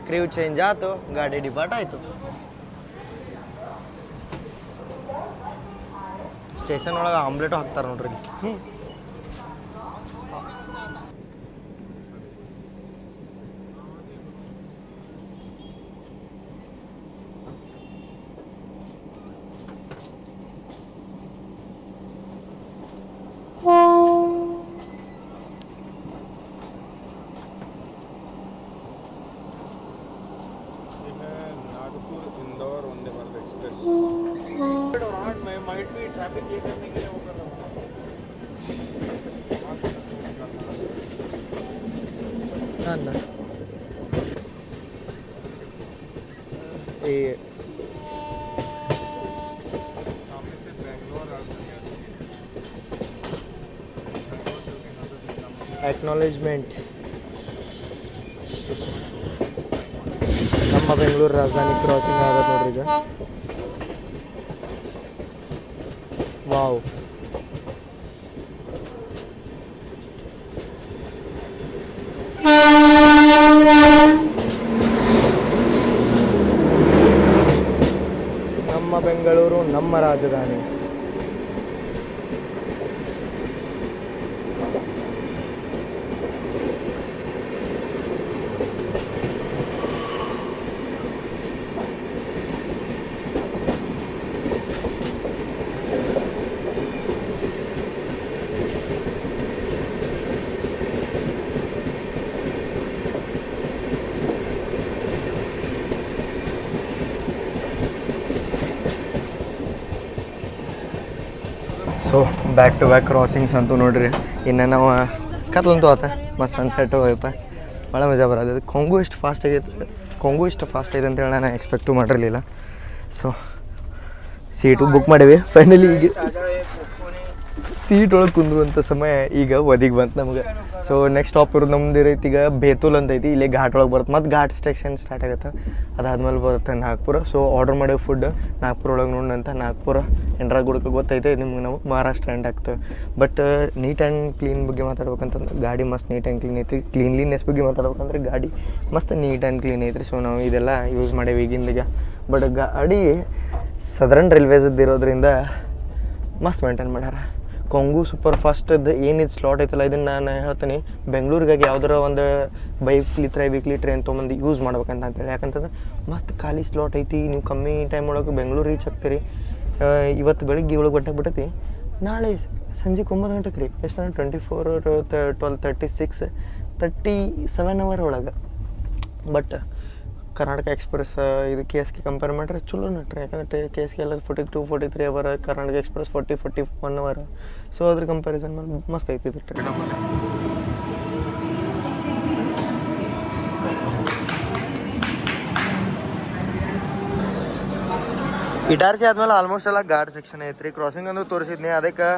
ಕ್ರೀವ್ ಚೇಂಜ್ ಆಯ್ತು, ಗಾಡಿ ಡಿಪಾರ್ಟ್ ಆಯಿತು. ಸ್ಟೇಷನ್ ಒಳಗೆ ಆಮ್ಲೆಟು ಹಾಕ್ತಾರೆ ನೋಡ್ರಿ ಇಲ್ಲಿ. नागपुर इंदौर वंदे भारत एक्सप्रेस और 8 में माइट भी ट्रैफिक ये करने के लिए वो कर रहा हूँ. सामने से बेंगलोर एक्नॉलेजमेंट ನಮ್ಮ ಬೆಂಗಳೂರು ರಾಜಧಾನಿ ಕ್ರಾಸಿಂಗ್ ಆಗತ್ತೆ ನೋಡ್ರಿ ಈಗ. ವಾವ್, ನಮ್ಮ ಬೆಂಗಳೂರು ನಮ್ಮ ರಾಜಧಾನಿ. ಸೊ ಬ್ಯಾಕ್ ಟು ಬ್ಯಾಕ್ ಕ್ರಾಸಿಂಗ್ಸ್ ಅಂತೂ ನೋಡ್ರಿ. ಇನ್ನು ನಾವು ಕತ್ಲಂತೂ ಆತ ಮತ್ತು ಸನ್ಸೆಟ್ಟು ಹೋಯ್ತು, ಭಾಳ ಮಜಾ ಬರೋದು. ಕೊಂಗು ಇಷ್ಟು ಫಾಸ್ಟ್ ಆಗೈತೆ ಅಂತೇಳಿ ನಾನು ಎಕ್ಸ್ಪೆಕ್ಟು ಮಾಡಿರಲಿಲ್ಲ. ಸೊ ಸೀಟು ಬುಕ್ ಮಾಡೀವಿ ಫೈನಲಿ. ಈಗ ಸೀಟ್ ಒಳಗೆ ಕುಂದ್ರುವಂಥ ಸಮಯ ಈಗ ಒದಿಗೆ ಬಂತು ನಮಗೆ. ಸೊ ನೆಕ್ಸ್ಟ್ ಸ್ಟಾಪ್ ಇರೋದು ನಮ್ದು ಇರೈತಿ ಈಗ ಬೇತುಲ್ ಅಂತ ಐತಿ, ಇಲ್ಲೇ ಘಾಟ್ ಒಳಗೆ ಬರುತ್ತೆ. ಮತ್ತು ಘಾಟ್ ಸ್ಟೇಷನ್ ಸ್ಟಾರ್ಟ್ ಆಗುತ್ತೆ, ಅದಾದ್ಮೇಲೆ ಬರುತ್ತೆ ನಾಗ್ಪುರ. ಸೊ ಆರ್ಡರ್ ಮಾಡೋ ಫುಡ್ ನಾಗ್ಪುರ ಒಳಗೆ ನೋಡೋಣಂತ. ನಾಗ್ಪುರ ಎಂಡ್ರಾಗುಡಕ್ಕೆ ಗೊತ್ತೈತೆ ನಿಮ್ಗೆ, ನಾವು ಮಹಾರಾಷ್ಟ್ರ ಎಂಡ್ ಆಗ್ತೇವೆ. ಬಟ್ ನೀಟ್ ಆ್ಯಂಡ್ ಕ್ಲೀನ್ ಬಗ್ಗೆ ಮಾತಾಡ್ಬೇಕಂತಂದ್ರೆ ಗಾಡಿ ಮಸ್ತ್ ನೀಟ್ ಆ್ಯಂಡ್ ಕ್ಲೀನ್ ಐತಿ. ಕ್ಲೀನ್ಲಿನೆಸ್ ಬಗ್ಗೆ ಮಾತಾಡ್ಬೇಕಂದ್ರೆ ಗಾಡಿ ಮಸ್ತ್ ನೀಟ್ ಆ್ಯಂಡ್ ಕ್ಲೀನ್ ಐತ್ರಿ. ಸೊ ನಾವು ಇದೆಲ್ಲ ಯೂಸ್ ಮಾಡೇವಿ ಈಗಿಂದೀಗ. ಬಟ್ ಗಾಡಿ ಸದರ್ನ್ ರೈಲ್ವೇಸದ್ದು ಇರೋದ್ರಿಂದ ಮಸ್ತ್ ಮೇಂಟೈನ್ ಮಾಡ್ಯಾರ. ಕೊಂಗು ಸೂಪರ್ ಫಾಸ್ಟದ್ದು ಏನಿದು ಸ್ಲಾಟ್ ಐತಲ್ಲ, ಇದನ್ನು ನಾನು ಹೇಳ್ತೀನಿ ಬೆಂಗಳೂರಿಗಾಗಿ ಯಾವ್ದಾರ ಒಂದು ವೀಕ್ಲಿ ಟ್ರೈನ್ ತೊಗೊಂಬಂದು ಯೂಸ್ ಮಾಡ್ಬೇಕಂತ ಅಂತೇಳಿ. ಯಾಕಂತಂದ್ರೆ ಮಸ್ತ್ ಖಾಲಿ ಸ್ಲಾಟ್ ಐತಿ, ನೀವು ಕಮ್ಮಿ ಟೈಮ್ ಒಳಗೆ ಬೆಂಗಳೂರು ರೀಚ್ ಆಗ್ತೀರಿ. ಇವತ್ತು ಬೆಳಿಗ್ಗೆ 7 ಗಂಟೆಗೆ ಬಿಟ್ಟೈತಿ, ನಾಳೆ ಸಂಜೆ 9 ಗಂಟೆಗೆ ರೀ. ಎಷ್ಟು 24 12 37 ಅವರ್ ಒಳಗೆ. ಬಟ್ ಕರ್ನಾಟಕ ಎಕ್ಸ್ಪ್ರೆಸ್ ಇದು KSK ಕಂಪೇರ್ ಮಾಡಿದ್ರೆ ಚಲೋ ನಟ್ರಿ. ಯಾಕಂದರೆ KSK ಎಲ್ಲ 42-43 hour, Karnataka express 40-41 hour. So ಅದ್ರ ಕಂಪ್ಯಾರಿಸನ್ ಮಾಡಿ ಮಸ್ತ್ ಐತಿ ಇದು ಟ್ರೈನ್. ಇಟಾರ್ಸಿ ಆದ್ಮೇಲೆ ಆಲ್ಮೋಸ್ಟ್ ಎಲ್ಲ ಘಾಟ್ ಸೆಕ್ಷನ್ ಐತ್ರಿ. ಕ್ರಾಸಿಂಗ್ ಅಂದು ತೋರಿಸಿದ್ನಿ, ಅದಕ್ಕೆ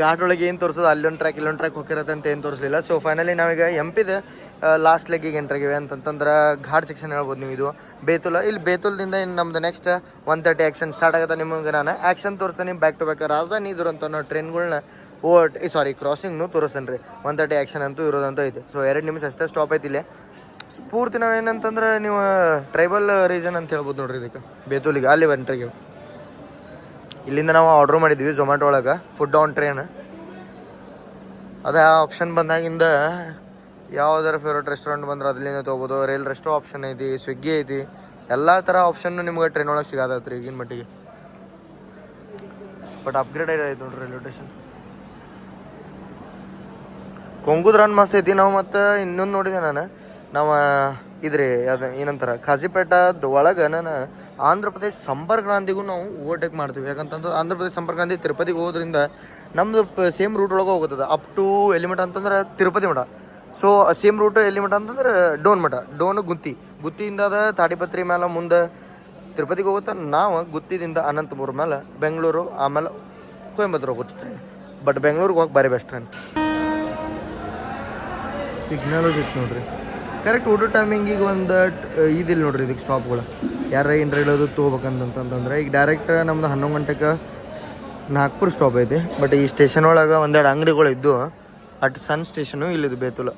ಘಾಟ್ ಒಳಗೆ ಏನು ತೋರಿಸೋದು ಅಲ್ಲೊಂದು ಟ್ರ್ಯಾಕ್ ಹೋಗಿರತ್ತೆ ಅಂತ ಏನು ತೋರಿಸಲಿಲ್ಲ. ಸೊ ಫೈನಲಿ ನಾವೀಗ ಎಂಪಿದೆ ಲಾಸ್ಟ್ ಲೆಗ್ಗಿಗೆ ಎಂಟ್ರಾಗಿವೆ ಅಂತಂತಂದ್ರೆ ಘಾಟ್ ಸೆಕ್ಷನ್ ಹೇಳ್ಬೋದು ನೀವು. ಇದು ಬೇತುಲ, ಇಲ್ಲಿ ಬೇತುಲ್ದಿಂದ ಇನ್ನು ನಮ್ದು ನೆಕ್ಸ್ಟ್ 130 ಆ್ಯಕ್ಷನ್ ಸ್ಟಾರ್ಟ್ ಆಗುತ್ತೆ. ನಿಮಗೆ ನಾನು ಆ್ಯಕ್ಷನ್ ತೋರಿಸ್ತೀನಿ ಬ್ಯಾಕ್ ಟು ಬ್ಯಾಕ್. ರಾಜಧಾನಿ ಇದ್ರಂತ ನಾವು ಟ್ರೈನ್ಗಳನ್ನ ಕ್ರಾಸಿಂಗ್ನು ತೋರಿಸ್ತೇನೆ ರೀ. 130 ಆ್ಯಕ್ಷನ್ ಅಂತೂ ಇರೋದಂತೂ ಐತೆ. ಸೊ 2 ನಿಮಿಷ ಅಷ್ಟೇ ಸ್ಟಾಪ್ ಐತಿ ಇಲ್ಲೇ. ಪೂರ್ತಿ ನಾವೇನಂತಂದ್ರೆ ನೀವು ಟ್ರೈಬಲ್ ರೀಜನ್ ಅಂತ ಹೇಳ್ಬೋದು ನೋಡ್ರಿ ಇದಕ್ಕೆ, ಬೇತೂಲಿಗೆ ಅಲ್ಲಿ ಎಂಟ್ರಿಗೆ. ಇಲ್ಲಿಂದ ನಾವು ಆರ್ಡ್ರ್ ಮಾಡಿದ್ವಿ ಝೊಮ್ಯಾಟೊ ಒಳಗೆ ಫುಡ್ ಆನ್ ಟ್ರೈನ್. ಅದೇ ಆ ಆಪ್ಷನ್ ಬಂದಾಗಿಂದ ಯಾವುದಾರ ಫೇವ್ರೇಟ್ ರೆಸ್ಟೋರೆಂಟ್ ಬಂದ್ರೆ ಅದ್ರಿಂದ ತೊಗೋಬೋದು. ರೈಲ್ ರೆಸ್ಟೋ ಆಪ್ಷನ್ ಐತಿ, ಸ್ವಿಗ್ಗಿ ಐತಿ, ಎಲ್ಲ ಥರ ಆಪ್ಷನ್ನು ನಿಮ್ಗೆ ಟ್ರೈನ್ ಒಳಗೆ ಸಿಗತ್ತೈತೆ ರೀ ಈಗಿನ ಮಟ್ಟಿಗೆ. ಬಟ್ ಅಪ್ಗ್ರೇಡ್ ಐತೆ ನೋಡ್ರಿ ರೈಲ್ವೆ ಸ್ಟೇಷನ್. ಕೊಂಗುದ್ ರನ್ ಮಸ್ತ್ ಐತಿ. ನಾವು ಮತ್ತು ಇನ್ನೊಂದು ನೋಡಿದೆ ನಾವು ಇದ್ರಿ ಅದು ಏನಂತಾರೆ ಖಾಜಿಪೇಟದ ಒಳಗೆ ನಾನು ಆಂಧ್ರ ಪ್ರದೇಶ್ ಸಂಪರ್ಕ್ ಕ್ರಾಂತಿಗೂ ನಾವು ಓವರ್ಟೇಕ್ ಮಾಡ್ತೀವಿ. ಯಾಕಂತಂದ್ರೆ ಆಂಧ್ರ ಪ್ರದೇಶ್ ಸಂಪರ್ಕ್ ಕ್ರಾಂತಿ ತಿರುಪತಿಗೆ ಹೋಗೋದ್ರಿಂದ ನಮ್ಮದು ಸೇಮ್ ರೂಟ್ ಒಳಗೆ ಹೋಗುತ್ತದೆ ಅಪ್ ಟು ಎಲ್ಲಿ ಮಠ ಅಂತಂದ್ರೆ ತಿರುಪತಿ ಮಠ. ಸೊ ಸೇಮ್ ರೂಟ್ ಎಲ್ಲಿ ಮಠ ಅಂತಂದ್ರೆ ಡೋನ್ ಮಠ, ಡೋನ್ ಗುತ್ತಿಯಿಂದ ಅದ ತಾಡಿಪತ್ರಿ ಮೇಲೆ ಮುಂದೆ ತಿರುಪತಿಗೆ ಹೋಗುತ್ತೆ. ನಾವು ಗುತ್ತಿದಿಂದ ಅನಂತಪುರ ಮೇಲೆ ಬೆಂಗಳೂರು, ಆಮೇಲೆ ಕೊಯಂಬತ್ತೂರು ಹೋಗುತ್ತೆ ಟ್ರೈನ್. ಬಟ್ ಬೆಂಗಳೂರಿಗೆ ಹೋಗಿ ಬಾರಿ ಬೆಸ್ಟ್ ಟ್ರೈನ್. ಸಿಗ್ನಲು ಸಿಕ್ತು ನೋಡ್ರಿ ಕರೆಕ್ಟ್. ಊಟ ಟೈಮಿಂಗಿಗೆ ಒಂದು ಇದಿಲ್ಲ ನೋಡ್ರಿ ಇದಕ್ಕೆ ಸ್ಟಾಪ್ಗಳು. ಯಾರ ಏನು ಹೇಳೋದು ತೊಗೋಬೇಕಂತಂತಂದ್ರೆ ಈಗ ಡೈರೆಕ್ಟ್ ನಮ್ದು 11 ಗಂಟೆಗೆ ನಾಗ್ಪುರ್ ಸ್ಟಾಪ್ ಐತಿ. ಬಟ್ ಈ ಸ್ಟೇಷನ್ ಒಳಗೆ ಒಂದೆರಡು ಅಂಗಡಿಗಳು ಇದ್ದು ಅಟ್ ಸನ್ ಸ್ಟೇಷನು ಇಲ್ಲಿದು ಬೇತುಲ.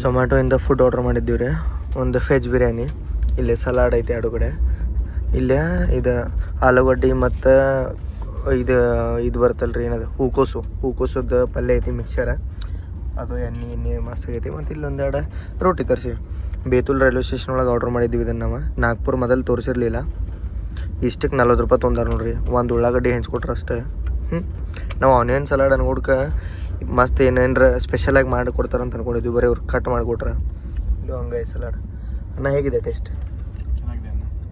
ಝೊಮ್ಯಾಟೊಯಿಂದ ಫುಡ್ ಆರ್ಡ್ರ್ ಮಾಡಿದ್ದೀವಿ ರೀ. ಒಂದು ವೆಜ್ ಬಿರಿಯಾನಿ, ಇಲ್ಲೇ ಸಲಾಡ್ ಐತೆ ಎರಡು ಕಡೆ. ಇಲ್ಲೇ ಇದು ಆಲೂಗಡ್ಡೆ ಮತ್ತು ಇದು ಬರುತ್ತಲ್ಲ ರೀ ಏನದು ಹೂಕೋಸದ ಪಲ್ಯ ಐತಿ ಮಿಕ್ಸರ. ಅದು ಎಣ್ಣೆ ಮಸ್ತ್ ಆಗೈತಿ. ಮತ್ತು ಇಲ್ಲೊಂದೆರಡು ರೋಟಿ ತರಿಸಿ ಬೇತುಲ್ ರೈಲ್ವೆ ಸ್ಟೇಷನ್ ಒಳಗೆ ಆರ್ಡ್ರ್ ಮಾಡಿದ್ದೀವಿ ಇದನ್ನು ನಾವು. ನಾಗ್ಪುರ್ ಮೊದಲು ತೋರಿಸಿರ್ಲಿಲ್ಲ. ಇಷ್ಟಕ್ಕೆ 40 ರೂಪಾಯಿ ತೊಂದಾರ ನೋಡ್ರಿ. ಒಂದು ಉಳ್ಳಾಗಡ್ಡಿ ಹೆಂಚ್ಕೊಟ್ರೆ ಅಷ್ಟೇ. ನಾವು ಆನಿಯನ್ ಸಲಾಡ್ ಅನ್ಕೊಡ್ಕೆ ಮಸ್ತ್ ಏನೇನರ ಸ್ಪೆಷಲಾಗಿ ಮಾಡಿ ಕೊಡ್ತಾರಂತ ಅನ್ಕೊಂಡಿದ್ವಿ. ಬರೀ ಅವ್ರು ಕಟ್ ಮಾಡಿಕೊಟ್ರೆ. ಇದು ಹಂಗಾಯಿ ಸಲಾಡ್. ಅನ್ನ ಹೇಗಿದೆ ಟೇಸ್ಟ್?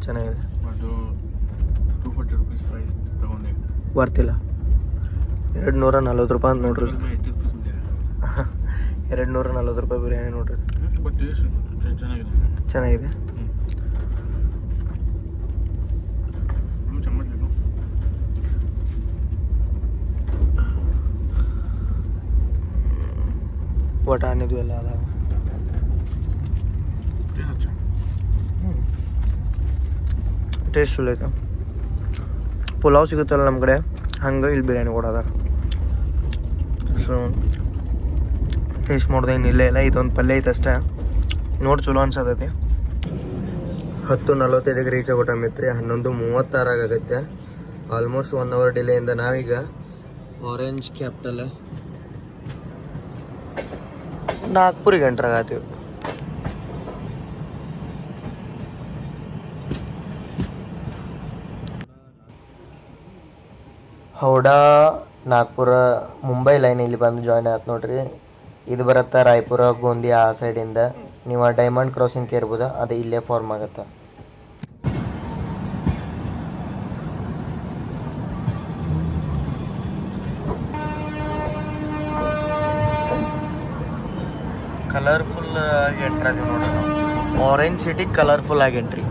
ಚೆನ್ನಾಗಿದೆ. ಬಟ್ 240 ರೂಪೀಸ್ ಪ್ರೈಸ್ ತೊಗೊಂಡೆ, ಬರ್ತಿಲ್ಲ. 240 ರೂಪಾಯಿ ಅಂತ ನೋಡ್ರಿ. 240 ರೂಪಾಯಿ ಬಿರಿಯಾನಿ ನೋಡ್ರಿ. ಬಟ್ ಟೇಸ್ಟ್ ಚೆನ್ನಾಗಿದೆ. ವಟಾಣಿದು ಎಲ್ಲ ಅದಾವ. ಟೇಸ್ಟ್ ಚಲೋ ಐತೆ. ಪುಲಾವ್ ಸಿಗುತ್ತಲ್ಲ ನಮ್ಮ ಕಡೆ, ಹಂಗೆ ಇಲ್ಲಿ ಬಿರಿಯಾನಿ ಕೊಡೋದಾರ. ಸೊ ಟೇಸ್ಟ್ ಮಾಡಿದೆ ಏನಿಲ್ಲ ಇಲ್ಲ. ಇದೊಂದು ಪಲ್ಯ ಐತೆ ಅಷ್ಟೇ. ನೋಡಿ ಚಲೋ ಅನ್ಸತೈತಿ. 10:45 ರೀಚ್ ಆಗೋ ಟೈಮ್ ಐತ್ರಿ. 11:36 ಆಗತ್ತೆ. ಆಲ್ಮೋಸ್ಟ್ 1 ಅವರ್ ಡಿಲೇಯಿಂದ ನಾವೀಗ ಆರೆಂಜ್ ಕ್ಯಾಪಿಟಲ್ ನಾಗ್ಪುರಿಗೆ ಎಂಟ್ರ್ ಆಗತ್ತೀವಿ. ಹೌಡಾ ನಾಗ್ಪುರ ಮುಂಬೈ ಲೈನ್ ಇಲ್ಲಿ ಬಂದು ಜಾಯ್ನ್ ಆಯ್ತು ನೋಡ್ರಿ. ಇದು ಬರುತ್ತೆ ರಾಯ್ಪುರ ಗೋಂದಿಯಾ ಆ ಸೈಡಿಂದ. ನೀವು ಡೈಮಂಡ್ ಕ್ರಾಸಿಂಗ್ ಕೇರ್ಬೋದು, ಅದು ಇಲ್ಲೇ ಫಾರ್ಮ್ ಆಗುತ್ತೆ. ಕಲರ್ಫುಲ್ ಆಗಿ ಎಂಟ್ರಿ ಅದೀವಿ ನೋಡ್ರಿ ನಾವು. ಆರೆಂಜ್ ಸಿಟಿ ಕಲರ್ಫುಲ್ ಆಗಿ ಎಂಟ್ರಿ.